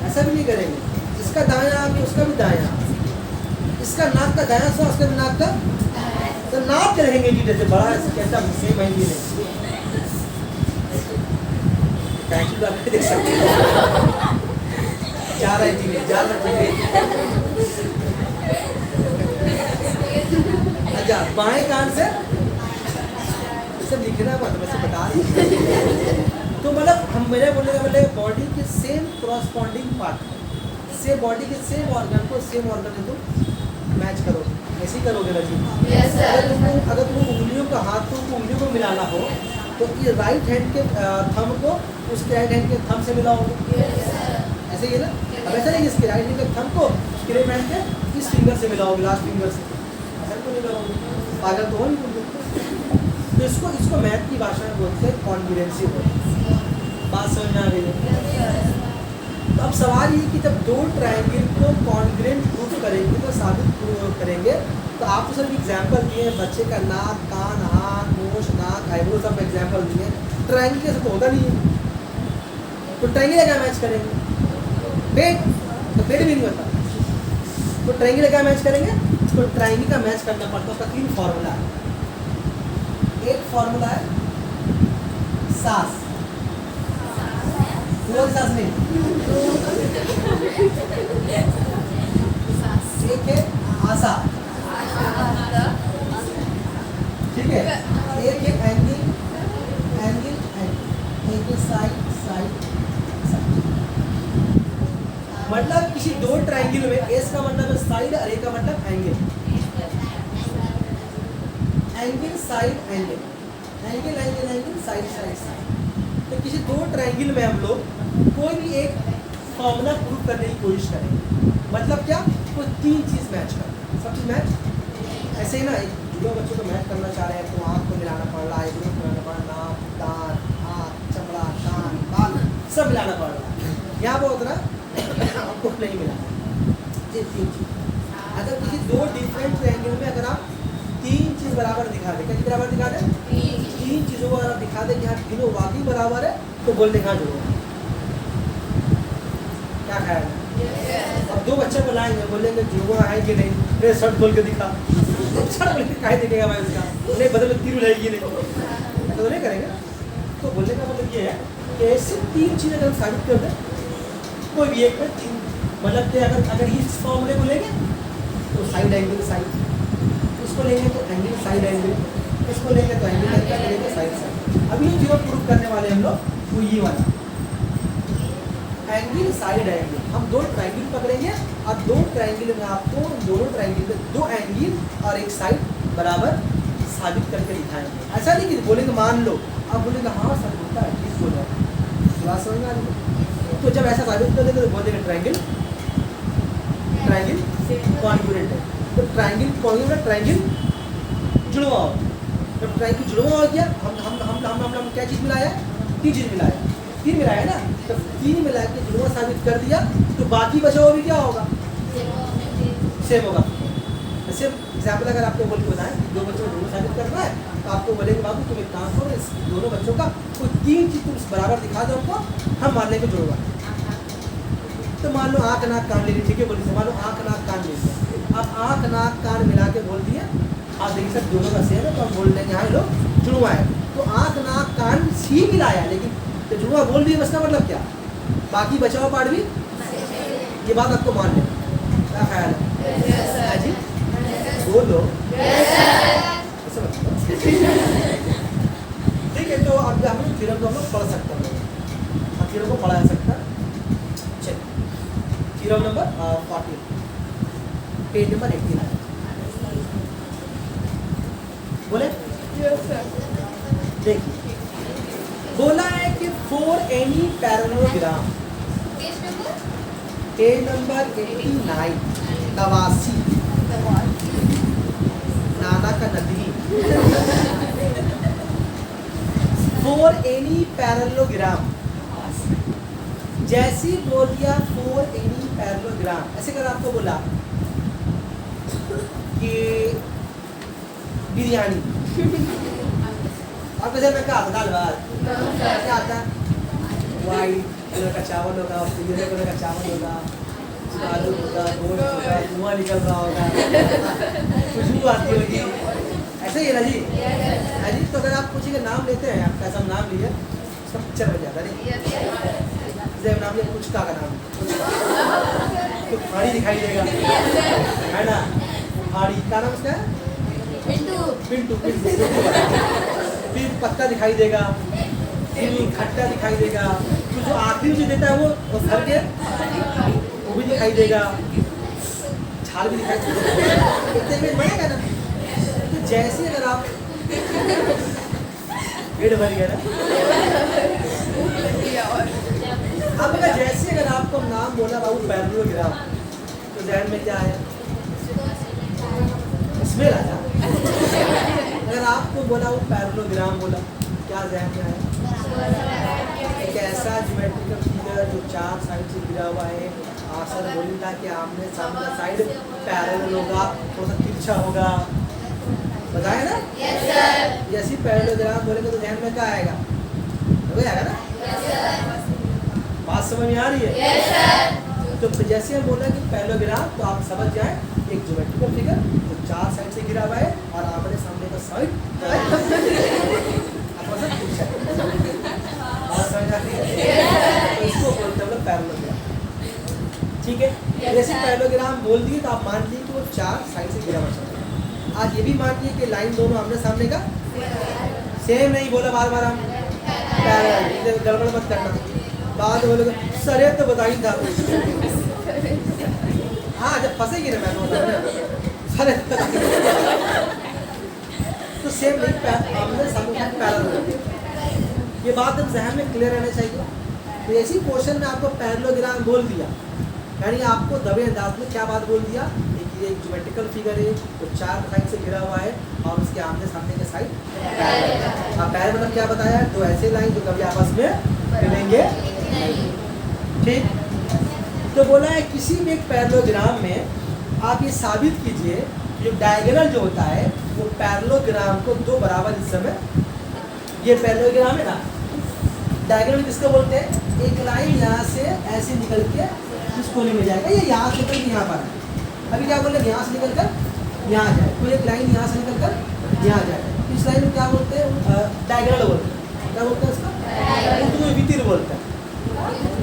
ऐसा भी नहीं करेंगे, इसका दायां आँख उसका भी दायां, इसका नाक का दायां से उसका भी नाक का, तो नाक के रहेंगे कि जैसे बड़ा है कैसा सेम है कि नहीं, देख सकते हैं 4 इंच में 4 अच्छा बाएं कान से लिखना मत, वैसे बता रही तो मतलब हम मेरे बोलने का मतलब बॉडी के सेम क्रॉसपॉन्डिंग पार्ट से बॉडी के सेम ऑर्गन को सेम ऑर्गन से तुम मैच करोगे, ऐसे ही करोगे ना जी। अगर तुम उंगलियों का हाथों को उंगलियों को मिलाना हो तो ये राइट हैंड के थंब को उसके राइट हैंड के थंब से मिलाओगे, ऐसे ही है ना। अब ऐसा नहीं इसके राइट हैंड के थंब को उसके लेफ्ट हैंड के इस फिंगर से मिलाओगे, लास्ट फिंगर से, ऐसा तो नहीं करोगे, पागल तो हो नहीं। तो इसको मैथ की भाषा में बोलते हैं कॉन्ग्रुएंसी, बात समझ में आ गई है। तो अब सवाल ये कि जब दो ट्रायंगल को कॉन्ग्रुएंट प्रूफ करेंगे तो साबित करेंगे, तो आप तो सिर्फ एग्जाम्पल दिए हैं, बच्चे का नाक कान हाथ नोश नाक आईब्रो सब एग्जाम्पल दिए, ट्रायंगल से तो होगा नहीं, तो ट्रायंगल क्या मैच करेंगे, पेट तो पेट भी नहीं होता, तो ट्रायंगल क्या मैच करेंगे, तो ट्रायंगल का मैच करना पड़ता है, उसका 3 फॉर्मूला है। एक फॉर्मूला है सास, पूरा सास नहीं, एक है आशा, ठीक है, एक है एंगल एंगल एक है साइड साइड, मतलब किसी दो ट्रायंगल में एस का मतलब है साइड और ए का मतलब angle, angle side angle angle angle angle side side side. तो किसी दो ट्रायंगल में हम लोग कोई भी एक फॉर्मूला प्रूव करने की कोशिश करेंगे, मतलब क्या, कोई 3 चीज़ मैच करना, सब चीज़ मैच, ऐसे ही ना एक जुड़वा बच्चों को मैच करना चाह रहे हैं तो आँख को मिलाना पड़ रहा है, आईब्रो को मिलाना पड़ रहा, नाक कान आँख चमड़ा सब मिलाना पड़ रहा है। यहाँ पर उतना आपको नहीं मिला। ये 3 चीज़, अगर किसी 2 डिफरेंट ट्रायंगल में अगर आप 3 चीज़ बराबर दिखा दें, क्या बराबर दिखा दें? 3 चीज़ों को अगर आप दिखा दें कि हाँ तीनों वाकई बराबर है, तो बोलने का जो क्या ख्याल है? अब 2 बच्चे बुलाएंगे, बोलेंगे जुड़वा है कि नहीं, मेरे शर्ट खोल के दिखा, शर्ट खोल के काहे दिखेगा भाई उसका, उन्हें बदल में तीर उड़ाएगी नहीं, तो नहीं करेंगे। तो बोलने का मतलब ये है कि ऐसे 3 चीज़ें अगर साबित कर दें, कोई भी एक में 3, मतलब कि अगर इस फॉर्मूले को लेंगे तो साइड एंगल साइड, इसको लेंगे तो एंगल साइड एंगल, इसको लेंगे तो एंगल लगता है, लेंगे साइड साइड। अभी ये जीरो प्रूफ करने वाले हम लोग, वो ये वाला एंगल साइड एंगल। हम 2 ट्रायंगल पकड़ेंगे और 2 ट्रायंगल में आपको दोनों ट्रायंगल में 2 एंगल और एक साइड बराबर साबित करके दिखाएंगे। ऐसा नहीं कि बोलेंगे मान लो, आप बोलेंगे हाँ सर होता है, ठीक बोल रहा है, बात समझ में आ रही है। तो जब ऐसा साबित कर देंगे तो बोलेंगे ट्रायंगल कॉन्ग्रुएंट है। तो ट्रायंगल कॉन्ग्रुएंट, ट्रायंगल जुड़वा हो। जब ट्रायंगल जुड़वा हो गया, हम क्या चीज़ मिलाया? 3 चीज़ मिलाया, 3 मिलाया ना, तो 3 मिला के जुड़वा साबित कर दिया, तो बाकी बचा हुआ भी क्या होगा? सेम होगा। जैसे एग्जाम्पल अगर आपको बोल के बताएं 2 बच्चों को जुड़वा साबित करना है, तो आपको बोलेंगे बाबू तुम एक काम करो, इस दोनों बच्चों का कोई 3 चीज़ तुम बराबर दिखा दो हमको, हम मान लेंगे जुड़वा। तो मान लो आँख नाक कान ले ली, ठीक है बोलिए, मान लो आँख नाक कान ले लिया। अब आँख नाक कान मिला के बोल दिया, आप देखिए सर दोनों का सेम है, तो हम बोल देंगे हाँ लो जुड़वा है। तो आँख नाक कान ही मिलाया, लेकिन तो जुड़वा बोल दिए, बस का मतलब क्या? बाकी बचाओ पार्ट भी, ये बात आपको मान लें। क्या ख्याल है जी? बोलो ठीक है। तो अब हम थ्योरम को हम लोग पढ़ सकते हैं, हम थ्योरम को पढ़ा जा सकता है। Theorem number 14, page number 89। बोले देखिए, बोला है कि for any parallelogram, page number 89, 89 नाना का नदी। फॉर एनी पैरेललोग्राम, जैसी बोल दिया फॉर एनी पैरेललोग्राम, ऐसे कर आपको बोला कि बिरयानी, आपके घर में क्या आता? दाल भात, क्या आता है? वाइट कलर का चावल होगा, येलो कलर का चावल होगा, आलू होगा, गोश्त होगा, धुआं निकल रहा होगा, खुशबू आती होगी, ऐसे ही है ना जी? हाँ जी। तो अगर आप पूछेंगे नाम लेते हैं, आप कैसा नाम लिए, उसका पिक्चर बन जाता नहीं। जैसे नाम लिया पुचका का नाम, तो फाड़ी दिखाई देगा, है ना? फाड़ी क्या नाम उसका है? पिंटू। फिर पत्ता दिखाई देगा, फिर खट्टा दिखाई देगा, तो जो आखिरी जो देता है वो भर के वो भी दिखाई देगा, छाल भी दिखाई देगा, इतने में बनेगा ना। तो जैसे अगर आप पेट भर गया ना, अब अगर जैसे अगर आपको नाम बोला बाबू पैरेललोग्राम, तो ध्यान में क्या आया? स्मेल आया। अगर आपको बोला वो पैरेललोग्राम बोला, क्या ध्यान में आया? एक ऐसा ज्योमेट्रिकल फिगर जो 4 साइड से गिरा हुआ है, आसर बोली था कि आमने सामने साइड पैरेलल होगा, थोड़ा सा तिरछा होगा, बताया ना? Yes sir. जैसी पैरेललोग्राम बोलेंगे तो ध्यान में क्या आएगा? हो गया ना? Yes sir. बात समझ में आ रही है? Yes sir. तो जैसे हम बोला कि पैरेललोग्राम, तो आप समझ जाए एक ज्योमेट्रिकल फिगर जो 4 साइड से गिरा हुआ है और आमने सामने का साइड तो इसको बोलते हैं पैरेललोग्राम, ठीक है? जैसे पैरेललोग्राम बोल दिए तो आप मान लीजिए कि वो 4 साइड से गिरा हुआ है। आज ये भी मान लीजिए कि लाइन दोनों आमने सामने का सेम नहीं बोला, बार हम पैरेलल, गड़बड़ मत करना। बाद बोलोगे सर ये तो बताई था, हाँ जब फंसेगी ना मैं सर तो सेम नहीं, आमने सामने पैरेलल, ये बात हम जहन में क्लियर रहना चाहिए। तो ऐसी क्वेश्चन में आपको पैरेललोग्राम बोल दिया, यानी आपको दबे अंदाज में क्या बात बोल दिया कि ये एक ज्योमेट्रिकल फिगर है तो 4 साइड से घिरा हुआ है और उसके आमने सामने के साइड पैरेलल। अब पैरेलल मतलब क्या बताया? तो ऐसे लाइन जो कभी आपस में मिलेंगे ठीक। तो बोला है किसी भी एक पैरेललोग्राम में आप ये साबित कीजिए जो डायगोनल जो होता है वो पैरेललोग्राम को दो बराबर हिस्से में, ये पैरेललोग्राम है ना, डायगोनल किसको बोलते हैं? एक लाइन यहाँ से ऐसे निकल के इस कोने में जाएगा, ये यहाँ से निकल के यहाँ पर है। अभी क्या बोल रहे हैं? यहाँ से निकल कर यहाँ जाए, कोई एक लाइन यहाँ से निकल कर यहाँ जाए, इस लाइन में क्या बोलते हैं? डायगोनल बोलते हैं। क्या बोलते हैं इसको? उर्दू में वितिर बोलते हैं,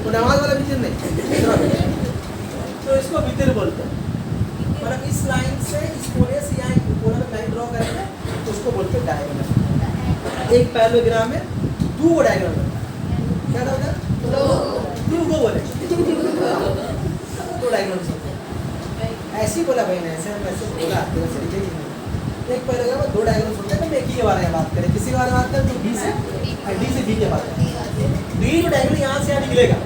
तो नमाज वाला वितिर नहीं, तो इसको वितिर बोलते हैं। मतलब इस लाइन से इस कोने से यहाँ एक कोने में लाइन ड्रॉ करेंगे तो उसको बोलते हैं डायगोनल। एक पैरेललोग्राम में दो को डायगोनल होता है, क्या होता है? दो को बोले दो डायगोनल होते हैं। ऐसे ही बोला भाई ने, ऐसे हम ऐसे बोला वैसे लिखे ही नहीं। एक पैरेललोग्राम में दो डायगोनल होते हैं। तो एक ही के बारे में बात करें, किसी के बारे में बात करें तो बी से डी से डी के बारे में। डी जो डायगोनल यहाँ से यहाँ निकलेगा,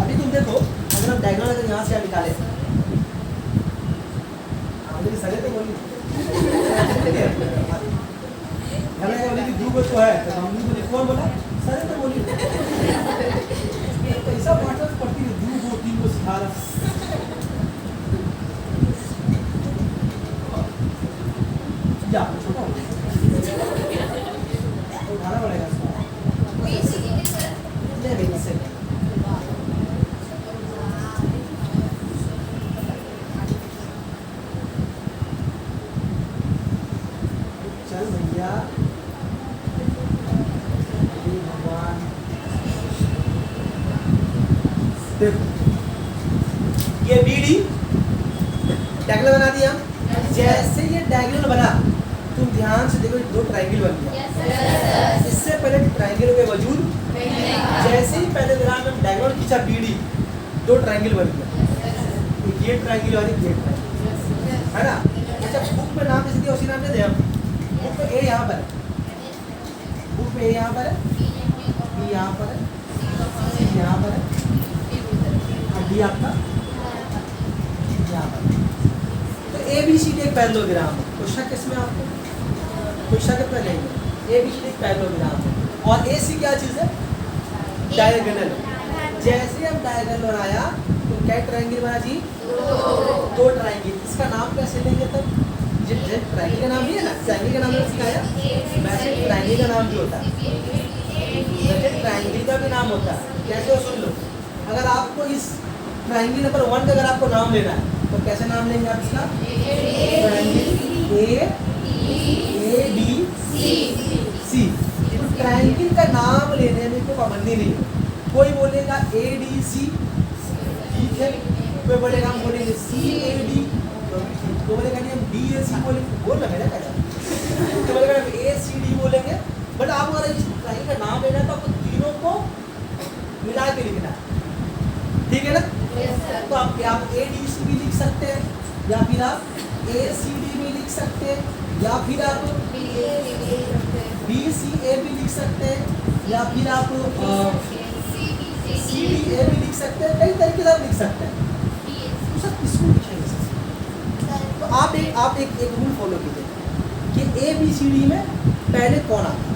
अभी तुम देखो अगर हम डायगोनल अगर यहाँ से यहाँ निकाले, सरे तो बोली दो तो है तो हम बोले कौन बोला? सरे तो बोली पैसा बांटना पड़ती है, दो तीन को सिखा रहा जा छोटा उठाना पड़ेगा चल भैया भगवान। देखो ये बीडी डायगोनल बना दिया। जैसे ये डायगोनल बना तुम ध्यान से देखो दो ट्रायंगल बन गया। इससे पहले ट्रायंगल के वजूद, जैसे ही पहले ग्राम में डायगोनल खींचा बीडी, दो ट्रायंगल बन गया, एक ये ट्रायंगल और एक ये ट्रायंगल, है ना। अच्छा बुक में नाम जैसे दिया उसी नाम से दे हम। बुक में ए यहाँ पर है, बुक में ए यहाँ पर है, बी यहाँ पर है, सी यहाँ पर है और डी आपका यहाँ पर। तो ए बी सी डी एक पैरेललोग्राम है। कोई शक इसमें आपको? कोई शक पे नहीं। ए बी सी डी एक पैरेललोग्राम है। और ए सी क्या चीज़ है? डायगोनल। जैसे हम डायगोनल बनाया तो क्या ट्रायंगल बना जी? दो ट्रायंगल। इसका नाम कैसे लेंगे तब? जिस ट्रायंगल का नाम भी है ना, ट्रायंगल का नाम नहीं सिखाया, वैसे ट्रायंगल का नाम भी होता है, वैसे ट्रायंगल का भी नाम होता है। कैसे हो सुन लो, अगर आपको इस ट्रायंगल नंबर 1 का अगर आपको नाम लेना है तो कैसे नाम लेंगे आप इसका? Triangle A B C. तो ट्रायंगल का नाम लेने में कोई पाबंदी नहीं है। कोई बोलेगा ए डी सी, ठीक है, कोई बोलेगा हम बोलेंगे सी ए डी, तो बोलेगा नहीं हम डी ए सी बोलेंगे, बोल रहा मेरा क्या, तो बोलेगा ए सी डी बोलेंगे। बट आप अगर इस ट्रायंगल का नाम लेना है तो आपको तीनों को मिला के लिखना है, ठीक है ना। तो आप ए डी सी भी लिख सकते हैं, या फिर आप ए सी डी भी लिख सकते हैं, या फिर आप बी सी ए भी लिख सकते हैं, या फिर आप सी डी ए भी लिख सकते हैं। कई तरीके से आप लिख सकते हैं, तो सब किसको लिखेंगे? तो आप एक रूल फॉलो कीजिए कि ए बी सी डी में पहले कौन आता है,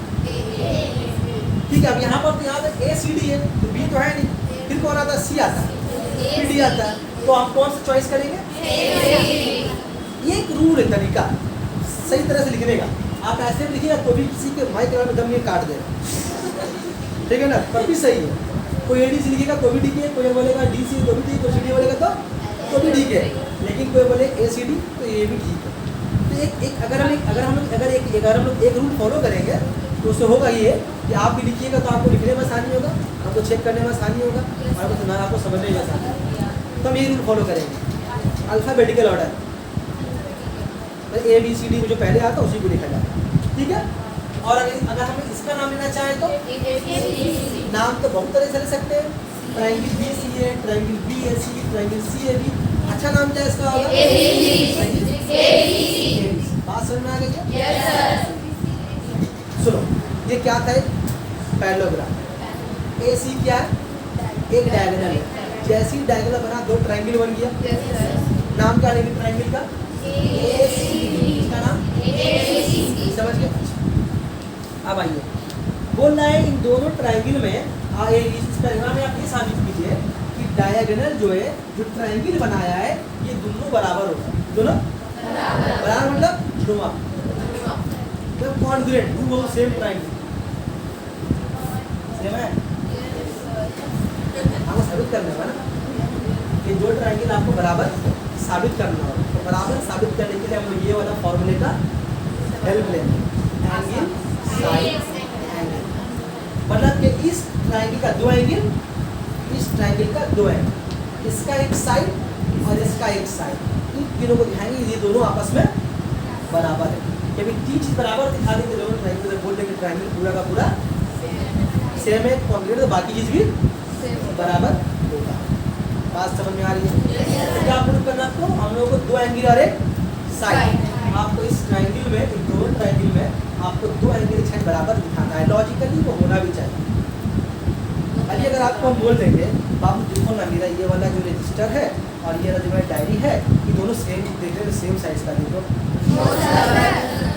ठीक है। अब यहाँ पर तो यहाँ पे ए सी डी है तो बी तो है नहीं, फिर कौन आता है? सी आता है, फिर डी आता है, तो आप कौन सा चॉइस करेंगे? ये एक रूल है, तरीका सही तरह से लिखने का। आप ऐसे भी लिखिएगा तो भी किसी के माइक के दम ये काट देगा, ठीक है ना, पर भी सही है। कोई ए डी सी लिखेगा तो भी ठीक है, कोई बोलेगा डी सी तो भी ठीक, कोई सी डी बोलेगा तो भी ठीक है, लेकिन कोई बोले ए सी डी तो ये भी ठीक है। तो एक अगर हम लोग एक रूल फॉलो करेंगे तो उससे होगा ये कि आप भी लिखिएगा तो आपको लिखने में आसानी होगा, आपको चेक करने में आसानी होगा, और आपको समझने में आसानी होगा। तो हम ये रूल फॉलो करेंगे, alphabetical order, A B C D में जो पहले आता है उसी को लिखा जाता है, ठीक है। और अगर हम इसका नाम लेना चाहें तो नाम तो बहुत तरह से ले सकते हैं, triangle B C A, triangle B A C, triangle C A B. अच्छा नाम क्या इसका होगा? बात समझ में आ गई क्या? सुनो, ये क्या था? पैरेललोग्राम। ए सी क्या है? एक डायगोनल है। जैसी डायगोनल बना दो ट्रायंगल बन गया। नाम क्या लेंगे ट्रायंगल का? ए सी डी। इसका नाम समझ गए? अब आइए, बोल रहा है इन दोनों ट्रायंगल में हाँ, ये इस पैराग्राफ में आप ये साबित कीजिए कि डायगोनल जो है, जो ट्रायंगल बनाया है, ये दोनों बराबर होगा। दोनों बराबर मतलब जुड़वा, तो कॉन्ग्रुएंट, वो सेम ट्रायंगल सेम है। आपको साबित करना होगा ना कि जो ट्रायंगल आपको बराबर साबित करना होगा। तो बराबर साबित करने के लिए हम लोग ये वाला फॉर्मूले का हेल्प लेंगे, एंगल साइन एंगल। मतलब कि इस ट्रायंगल का दो एंगल, इस ट्रायंगल का दो एंगल, इसका एक साइड और इसका एक साइड, इन तीनों को दिखाएंगे ये दोनों आपस में बराबर है। जब ये तीन चीज बराबर दिखा देंगे दोनों ट्रायंगल, बोल देंगे ट्रायंगल पूरा का पूरा सेम है, कॉन्ग्रुएंट, तो बाकी चीज भी बराबर होगा। बात समझ में आ रही है? तो क्या प्रूव करना आपको? हम लोगों को दो एंगल और एक साइड, आपको इस ट्रायंगल में, इन दोनों ट्रायंगल में आपको दो एंगल एक साइड बराबर दिखाना है। लॉजिकली वो होना भी चाहिए। अभी अगर आपको हम बोल देंगे बाबू देखो ना, मेरा ये वाला जो रजिस्टर है और ये वाला जो मेरा डायरी है, ये दोनों सेम देख रहे, सेम साइज का, देखो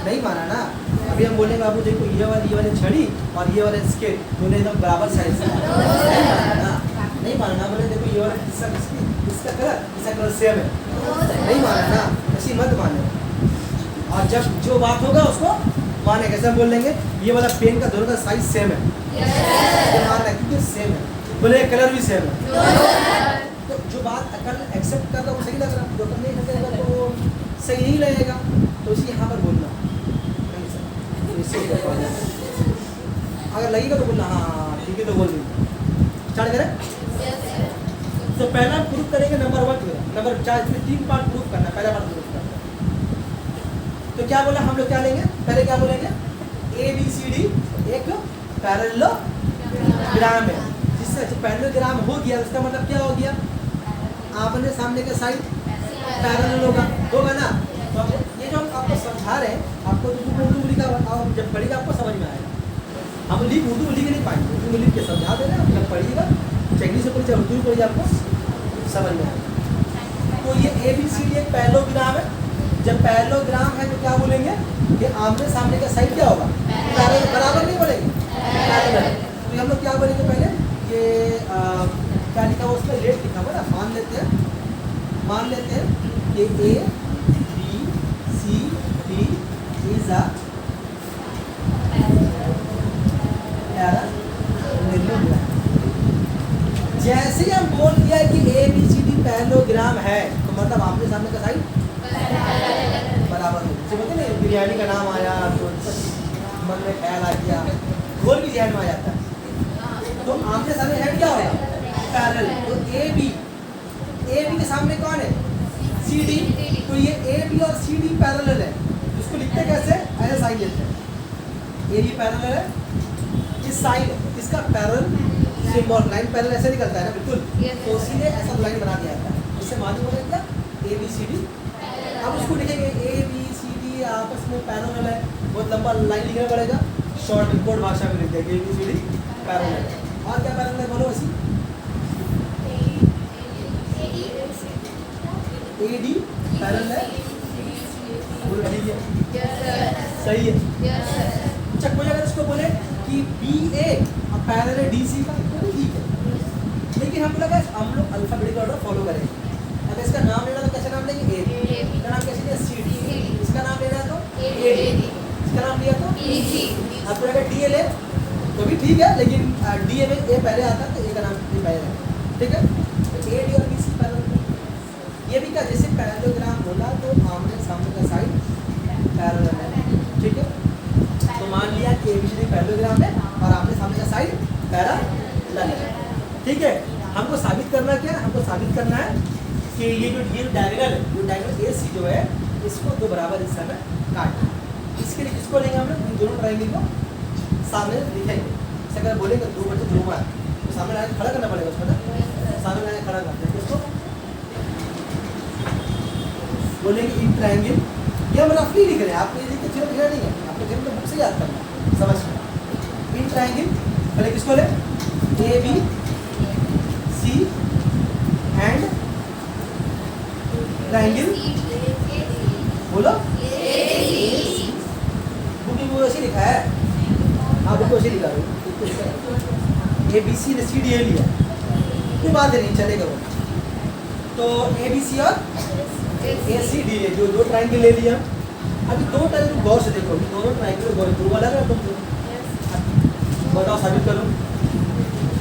नहीं माना ना। अभी हम बोलेंगे बाबू देखो ये वाली छड़ी और ये वाला स्केल दोनों एकदम बराबर साइज का, नहीं माना ना। बोले देखो ये वाला इसका कलर सेम है, नहीं माना ना, ऐसी मत माने। और जब जो बात होगा उसको माने, कैसे बोल लेंगे ये वाला पेन का दोनों का साइज सेम है, मानना क्योंकि सेम है। बोले कलर भी सेम है, तो जो बात अकल एक्सेप्ट कर रहा है वो सही लग रहा है, जो अकल नहीं लगेगा तो सही नहीं लगेगा। तो इसी यहाँ पर बोलना नहीं सर, अगर लगेगा तो बोलना हाँ ठीक है, तो बोल देंगे। स्टार्ट करें। तो पहला प्रूफ करेंगे नंबर 1, नंबर 4, इसमें 3 पार्ट प्रूफ करना है। पहला पार्ट प्रूफ करना तो क्या बोला हम लोग, क्या लेंगे पहले, क्या बोलेंगे ABCD एक पैरेललोग्राम है। जिससे पैरेललोग्राम हो गया उसका मतलब क्या हो गया, आपने सामने का साइड पैरेलल होगा ना। तो ये जो हम आपको समझा रहे हैं, आपको उर्दू लिखा हुआ, जब पढ़ेगा आपको समझ में आएगा। हम उर्दू लिख नहीं पाएंगे, उर्दू में लिख के समझा दे रहे हैं, जब पढ़िएगा चाइनीज से पढ़िए, उर्दू में पढ़िए, आपको समझ में आएगा। तो ये ABCD एक पैरेललोग्राम है। जब पैरेललोग्राम है तो क्या बोलेंगे कि आमने सामने का साइड क्या होगा, पैरेलल, बराबर नहीं बोलेंगे, पैरेलल। तो हम लोग क्या बोलेंगे पहले, ये क्या लिखा हुआ उसमें, लेट लिखा हुआ ना, मान लेते हैं कि ABCD इज अ पैरेललोग्राम। जैसे ही हम बोल दिया कि ABCD पैरेललोग्राम है तो मतलब आमने सामने का साइड बराबर हो। जैसे बोलते हैं बिरयानी का नाम आया तो मन में ख्याल आ गया, गोल भी जहन में आ जाता है, तो आमने सामने है क्या होगा, पैरेलल। तो AB के सामने कौन है, CD, तो ये AB और CD पैरेलल है। इसको लिखते कैसे, ऐसे साइन लेते हैं, AB पैरेलल है, इस साइन इसका पैरेलल सिंबल, लाइन पैरेलल ऐसे निकलता है ना बिल्कुल, तो सीधे ऐसा लाइन बना दिया जाता है। इससे मालूम हो जाएगा ABCD। अब उसको लिखेंगे ABCD आपस में पैरेलल है, बहुत लंबा लाइन लिखना पड़ेगा, शॉर्ट कोड भाषा में लिख देंगे ABCD पैरेलल है। और क्या पैरेलल है बोलो, ऐसी AD पैरेलल है, सही है। अच्छा कोई अगर इसको बोले कि BA और पैरेलल है DC का तो ठीक है, लेकिन हमको लगा हम लोग अल्फाबेटिकल ऑर्डर फॉलो करेंगे। अगर इसका नाम लेना तो कैसे नाम लेंगे, A, इसका नाम कैसे लिया, CD, इसका नाम लेना तो AD, इसका नाम लिया तो EC। आपको अगर DA ले तो भी ठीक है, लेकिन DA में A पहले आता है तो A का नाम भी पहले है, ठीक है। तो AD और BC पैरेलल, ये भी क्या, जैसे पैरेललोग्राम बोला तो आमने सामने का साइड पैरेलल है, ठीक है। तो मान लिया कि ABCD पैरेललोग्राम है और आमने सामने का साइड पैरेलल है, ठीक है। हमको साबित करना क्या है, हमको साबित करना है कि ये जो डायगोनल है, जो डायगोनल AC जो है इसको दो बराबर हिस्सा में काट। इसके लिए किसको लेंगे हम लोग, इन दोनों ट्रायंगल को सामने लिखेंगे। जैसे अगर बोलेंगे 2 बचे 2 मार, तो सामने लाके खड़ा करना पड़ेगा उसको ना, सामने लाके खड़ा करते हैं उसको, बोलेंगे इन ट्रायंगल। ये हम रफली लिख रहे हैं, आपको ये लिख के फिर लिखना नहीं है, आपको फिर बुक से याद करना है, समझ। इन ट्रायंगल पहले किसको ले, ABC एंड ट्रायंगल बोलो, बुक में वैसे लिखा है, हाँ बुक वैसे लिखा है, ABC ACD ये लिया, कोई बात नहीं, चलेगा वो। तो ABC और ACD जो दो ट्राइंगल ले लिया। अभी दो ट्राइंगल गौर से देखो, दोनों ट्राइंगल गौर ग्रुप अलग है, तुम बताओ, साबित करो,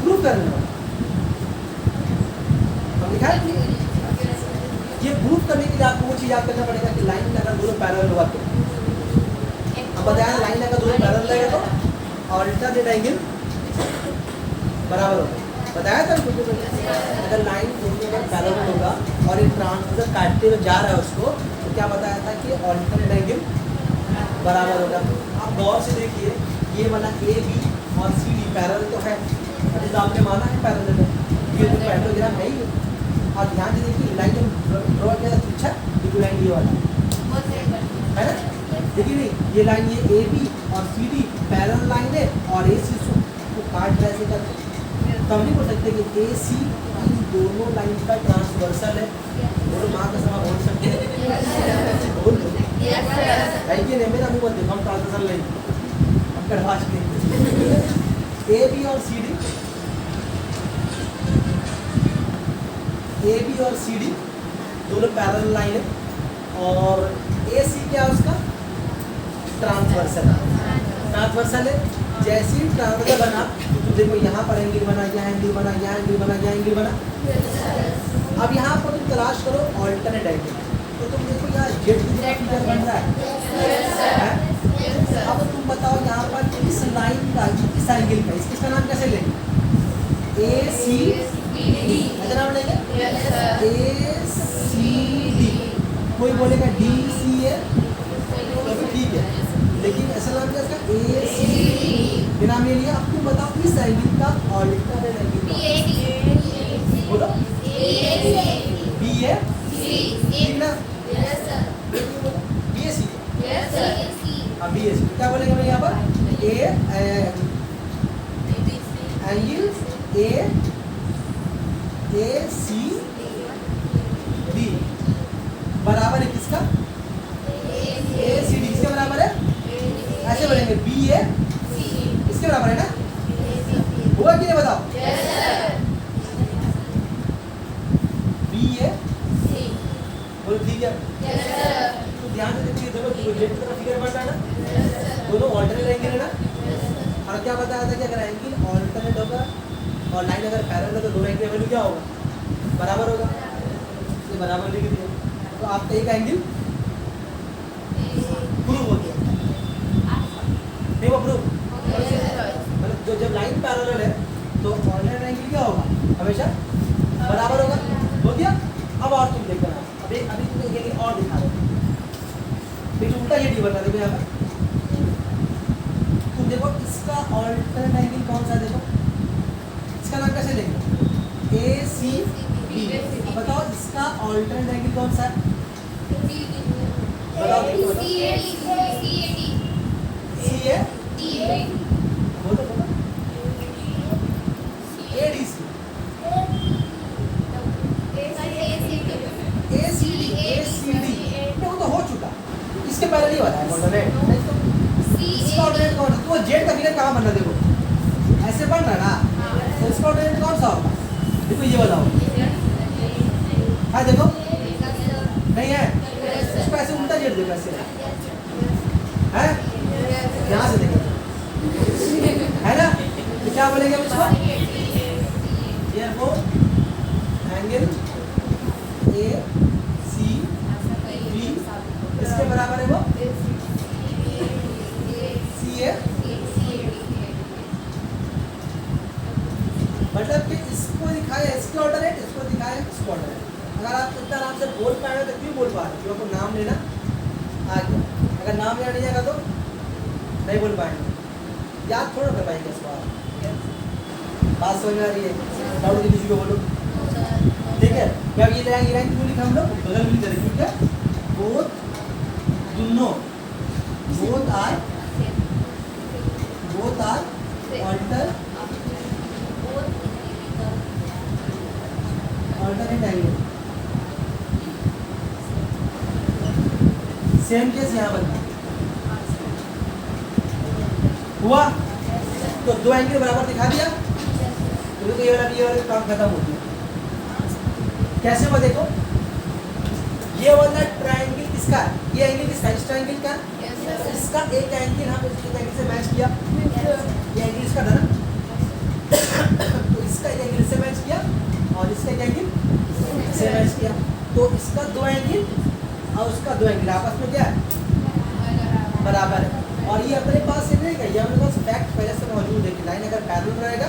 प्रूफ करने वाला हम दिखाए। ये प्रूफ करने के लिए आपको वो चीज याद करना पड़ेगा कि लाइन में अगर दोनों पैरेलल हुआ तो हम बताया लाइन अगर दोनों पैरेलल रहेगा तो अल्टरनेट एंगल बराबर होगा, बताया था अगर लाइन दोनों अगर पैरेलल होगा और एक ट्रांसवर्सल काटते हुए जा रहा है उसको, तो क्या बताया था कि अल्टरनेट एंगल बराबर होगा। आप गौर से देखिए, ये वाला AB और CD पैरेलल तो है, अभी तो आपने माना है पैरेलल है, ये तो पैरेललोग्राम है ही। और ध्यान से देखिए लाइन जो ड्रॉ किया था अच्छा, ये लाइन ये वाला है ना, देखिए नहीं ये लाइन ये AB और CD पैरेलल लाइन है और AC को काट रहा है ऐसे करके, तो हम नहीं बोल सकते कि AC इन दोनों लाइन का ट्रांसवर्सल है, दोनों माँ का समा बोल सकते हैं, बोल दो है कि नहीं, मेरा मुँह बोल देखो, हम ट्रांसवर्सल नहीं, हम कड़वाश नहीं। AB और CD दोनों पैरेलल लाइन है और AC क्या है उसका ट्रांसवर्सल है। जैसे ही ट्रांसवर्सल बना तो देखो यहाँ पर एंगल बना, यहाँ एंगल बना, यहाँ एंगल बना, यहाँ एंगल बना। अब यहाँ पर तुम तलाश करो अल्टरनेट एंगल, तो तुम देखो यहाँ जेड फिगर बन रहा है। अब तुम बताओ यहाँ पर इस लाइन का इस एंगल का इसका नाम कैसे लेंगे? ACD ऐसा नाम लेंगे, ACD। कोई बोलेगा DCA तो ठीक है, लेकिन ऐसा नाम क्या इसका ACD ये नाम ले लिया। अब तुम बताओ इस एंगल का अल्टरनेट एंगल बोलो, BA ठीक ना, BAC अब BAC क्या बोलेंगे मैं यहाँ पर एंगल ACD बराबर है किसका? ACD किसके बराबर है? ऐसे बोलेंगे BA इसके बराबर है ना, हुआ कि नहीं बताओ? BA बोलो ठीक है। तो ध्यान से देखिए, दोनों जेड की तरफ फिगर बन रहा है ना, दोनों ऑल्टरनेट एंगल है ना। और क्या बताया था कि अगर एंगल ऑल्टरनेट होगा और लाइन अगर पैरेलल है तो दोनों एंगल वैल्यू क्या होगा? बराबर होगा, ये बराबर लिख दिया। तो आपका एक एंगल प्रूव हो गया, नहीं वो प्रूव मतलब जो जब लाइन पैरेलल है तो ऑल्टरनेट एंगल क्या होगा? हमेशा बराबर होगा, हो गया। अब और तुम देखो ना, अभी तुम्हें ये और दिखा दो, देखो उल्टा ये बना देखो यहाँ पर, तुम देखो इसका ऑल्टरनेट एंगल कौन सा है, देखो इसका नाम कैसे लेंगे? ACB। अब बताओ इसका ऑल्टरनेट एंगल कौन सा है? बताओ देखो, CA बोलो ADC ACD वो तो हो चुका, इसके पहले नहीं वाला है ऑल्टरनेट। इसका ऑल्टरनेट कौन है? तो जेड का फिगर कहाँ बन रहा है? देखो ऐसे बन रहा है ना, तो इसका ऑल्टरनेट कौन सा होगा? देखो ये बताओ, हाँ देखो नहीं है, इसको ऐसे उल्टा जेड देखो ऐसे है, यहाँ से देखो है ना, तो क्या बोलेंगे इसको? Therefore एंगल ACB इसके बराबर है वो CA, मतलब कि इसको दिखाया इसके ऑल्टरनेट, इसको दिखाया इसको ऑल्टरनेट। अगर आप इतना आराम से बोल पाए तो क्यों बोल पा रहे? क्योंकि आपको नाम लेना आ गया, अगर नाम लेना नहीं आएगा तो नहीं बोल पाएंगे, याद थोड़ा कर पाएंगे इसको। आप बात समझ में आ रही है? डाउट किसी को बोलो, ठीक है। क्या ये लाइन क्यों लिखा हम लोग? बगल में लिखा, ठीक है। बोथ दोनों both are alternate angle. Same case यहाँ बनता हुआ, तो दो एंगल बराबर दिखा दिया, तो तो ये वाला काम खत्म हो गया। कैसे हुआ देखो, ये वाला ट्रायंगल किसका है, ये एंगल किसका, इस ट्रायंगल का, इसका एक एंगल हम इस एंगल से मैच किया, ये एंगल इसका था ना, तो इसका एक एंगल से मैच किया और इसका एक एंगल से मैच किया, तो इसका दो एंगल और उसका दो एंगल आपस में क्या है, बराबर है। और ये अपने पास से रहेगा, ये अपने पास फैक्ट पहले से मौजूद है कि लाइन अगर पैरेलल रहेगा,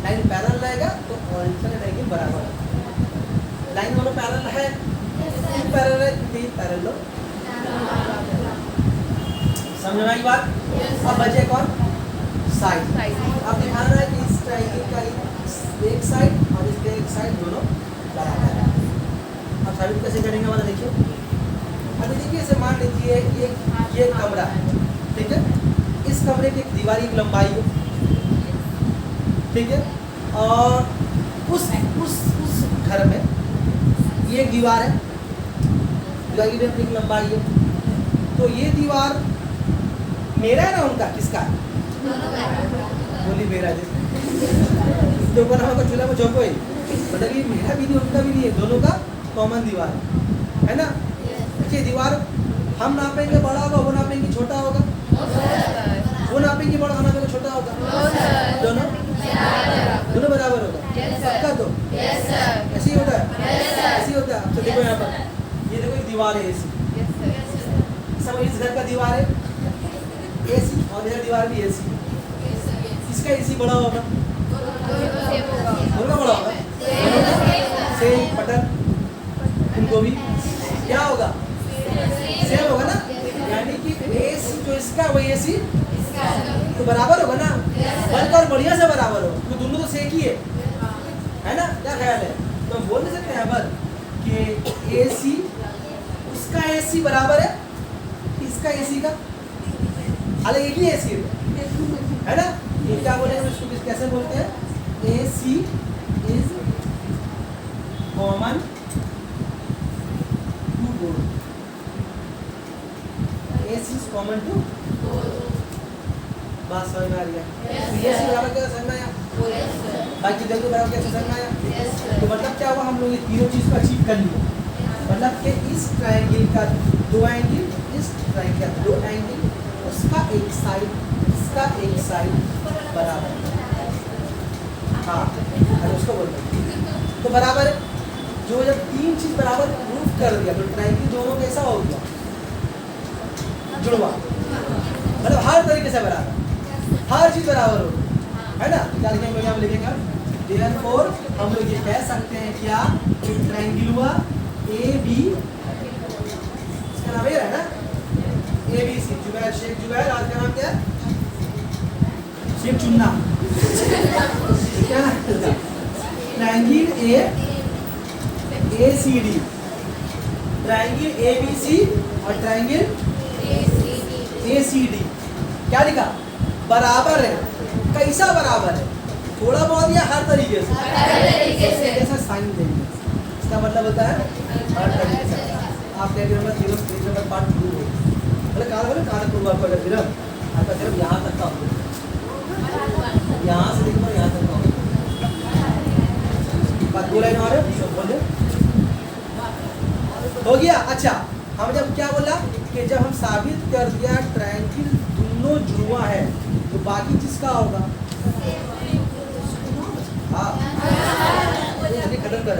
लाइन पैरेलल रहेगा तो अल्टरनेट एंगल बराबर है। लाइन दोनों पैरेलल है, पैरेलल है, तीन पैरेलल, समझ में आई बात। अब बचे कौन, साइड। अब दिखाना है कि इस ट्रायंगल का एक साइड और इसका एक साइड दोनों बराबर है। अब साबित कैसे करेंगे हमारा देखिए, अभी देखिए इसे मान लीजिए ये कमरा है, ठीक है, इस कमरे की एक दीवार की लंबाई है, ठीक है, और उस घर में ये दीवार है, दीवार की भी एक लंबाई है, तो ये दीवार मेरा है ना उनका, किसका है, बोली मेरा जी, तो ऊपर होगा चूल्हा में चौको ही, मतलब ये मेरा भी नहीं उनका भी नहीं है, दोनों का कॉमन दीवार है ना। ये दीवार हम नापेंगे बड़ा होगा, वो नापेंगे छोटा होगा, वो नापेंगे बड़ा, हम नापेंगे छोटा होगा, दोनों बराबर होगा, सबका तो ऐसे ही होता है, ऐसे ही होता है। तो देखो यहाँ पर, ये देखो एक दीवार है ऐसी, सब इस घर का दीवार है एसी और इधर दीवार भी एसी, किसका एसी बड़ा होगा, दोनों बड़ा होगा, सेम पटन, उनको भी क्या होगा, सेम होगा ना, यानी कि एसी जो इसका वो एसी तो बराबर होगा ना, बल्कि और बढ़िया से बराबर होगा, तो दोनों तो सेक ही है ना, क्या ख्याल है। तो हम बोल नहीं सकते हैं पर कि एसी उसका एसी बराबर है इसका एसी का, अलग एक ही एसी है ना, ये क्या बोलेंगे इसको, कैसे बोलते हैं, AC is common to both, AC is common to, बात समझ में आ रही है, ये सी बराबर क्या समझ में आया, बाकी जल्दी बराबर क्या समझ में आया। तो मतलब क्या हुआ, हम लोग ये तीनों चीज को अचीव कर लिया, मतलब कि इस ट्रायंगल का दो एंगल, इस ट्रायंगल का दो एंगल, उसका एक साइड, इसका एक साइड बराबर, हाँ अरे उसको बोलते हैं तो बराबर है। जो जब तीन चीज बराबर प्रूफ कर दिया तो ट्रायंगल दोनों कैसा हो गया, जुड़वा, मतलब हर तरीके से बराबर, हर चीज बराबर हो, है ना। क्या लिखेंगे, यहाँ लिखेंगे देयरफॉर हम लोग ये कह सकते हैं क्या, कि ट्रायंगल हुआ ए बी, इसका नाम है ना A B C, Zubair Shaikh Zubair, आज का नाम क्या है, शेख चुन्ना, क्या triangle A C D, triangle A B C और ट्रायंगल ए सी डी, क्या लिखा, बराबर है, कैसा बराबर है, थोड़ा बहुत या हर तरीके से, कैसा साइन देंगे, इसका मतलब होता है हर तरीके से। आप क्या नंबर 0 नंबर पार्ट प्रूव हो, मतलब कहाँ प्रूव आपका सिर्फ आपका सिर्फ यहाँ तक का हो, यहाँ से देखो यहाँ तक का हो, बात दो लाइन और बोले हो गया। अच्छा, हम जब क्या बोला कि जब हम साबित कर दिया ट्रायंगल दोनों जुड़वा है तो बाकी किसका होगा, हाँ खत्म कर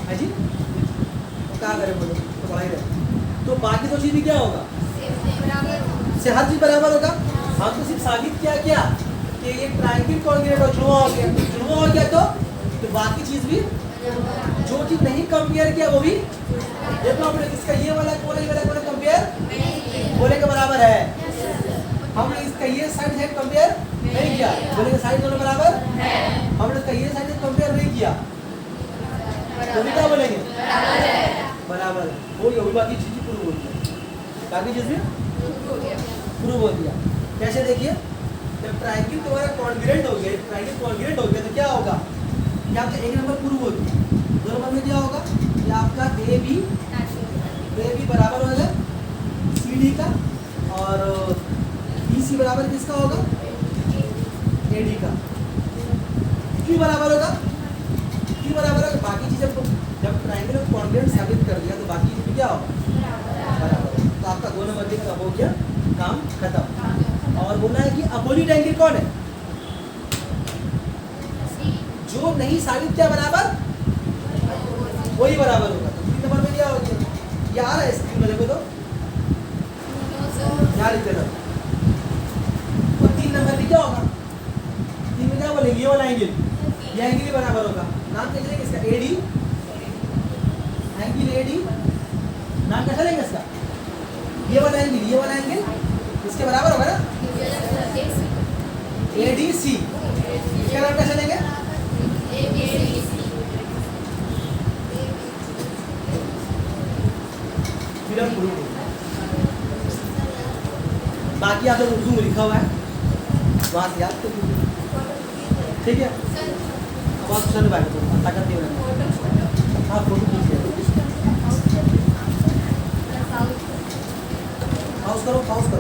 है जी, क्या करें बोलो तो पढ़ाई रहे, तो बाकी तो चीज भी क्या होगा, से हर चीज बराबर होगा। हम तो सिर्फ साबित किया क्या कि ये ट्रायंगल कॉन्ग्रुएंट और जुड़वा हो गया, जुड़वा हो गया तो बाकी चीज भी, जो चीज नहीं कंपेयर किया वो भी देखो, आपने इसका ये वाला कोने कंपेयर बोले के बराबर है, हमने इसका ये साइड है कंपेयर नहीं किया, बोले के साइड दोनों बराबर है, हमने इसका ये साइड कंपेयर नहीं किया, तो भी क्या बोलेंगे बराबर है, वो ये बाकी चीज प्रूव हो गई, बाकी चीज भी प्रूव हो गया। कैसे देखिए, जब ट्रायंगल तुम्हारा कॉन्ग्रुएंट हो गया, ट्रायंगल कॉन्ग्रुएंट हो गया तो क्या होगा, कि आपका एक नंबर प्रूव हो गया, दो नंबर में क्या होगा, कि आपका ए बी बराबर होगा सी डी का, और बी सी बराबर किसका होगा, ए डी का, क्यों बराबर होगा? क्यों बराबर होगा? बाकी चीजें जब ट्रायंगल ऑफ कॉन्ग्रुएंट साबित कर दिया तो बाकी चीजें क्या होगा? बराबर। तो आपका 2 नंबर का हो गया काम खत्म। और बोलना है कि अपोजिट एंगल कौन है? जो नहीं साबित किया बराबर वही बराबर होगा। तो 3 नंबर में क्या हो गया? ये आ रहा है स्क्रीन में, देखो तो क्या लिख देना। तो 3 नंबर में क्या होगा? 3 में क्या बोलेंगे? ये वाला एंगल, ये एंगल ही बराबर होगा। नाम क्या चलेगा इसका? AD, angle AD. नाम क्या चलेगा इसका? ये वाला एंगल इसके बराबर होगा ना, एडीसी। इसका नाम क्या चलेगा? फिर हम प्रूव। बाकी आप लोग उर्दू में लिखा हुआ है, वहाँ से याद कर लीजिए, ठीक है। अब आप क्वेश्चन बैठ दो, ताकत नहीं होना। हाँ फोटो खींचिए, पाउस करो, पाउस करो।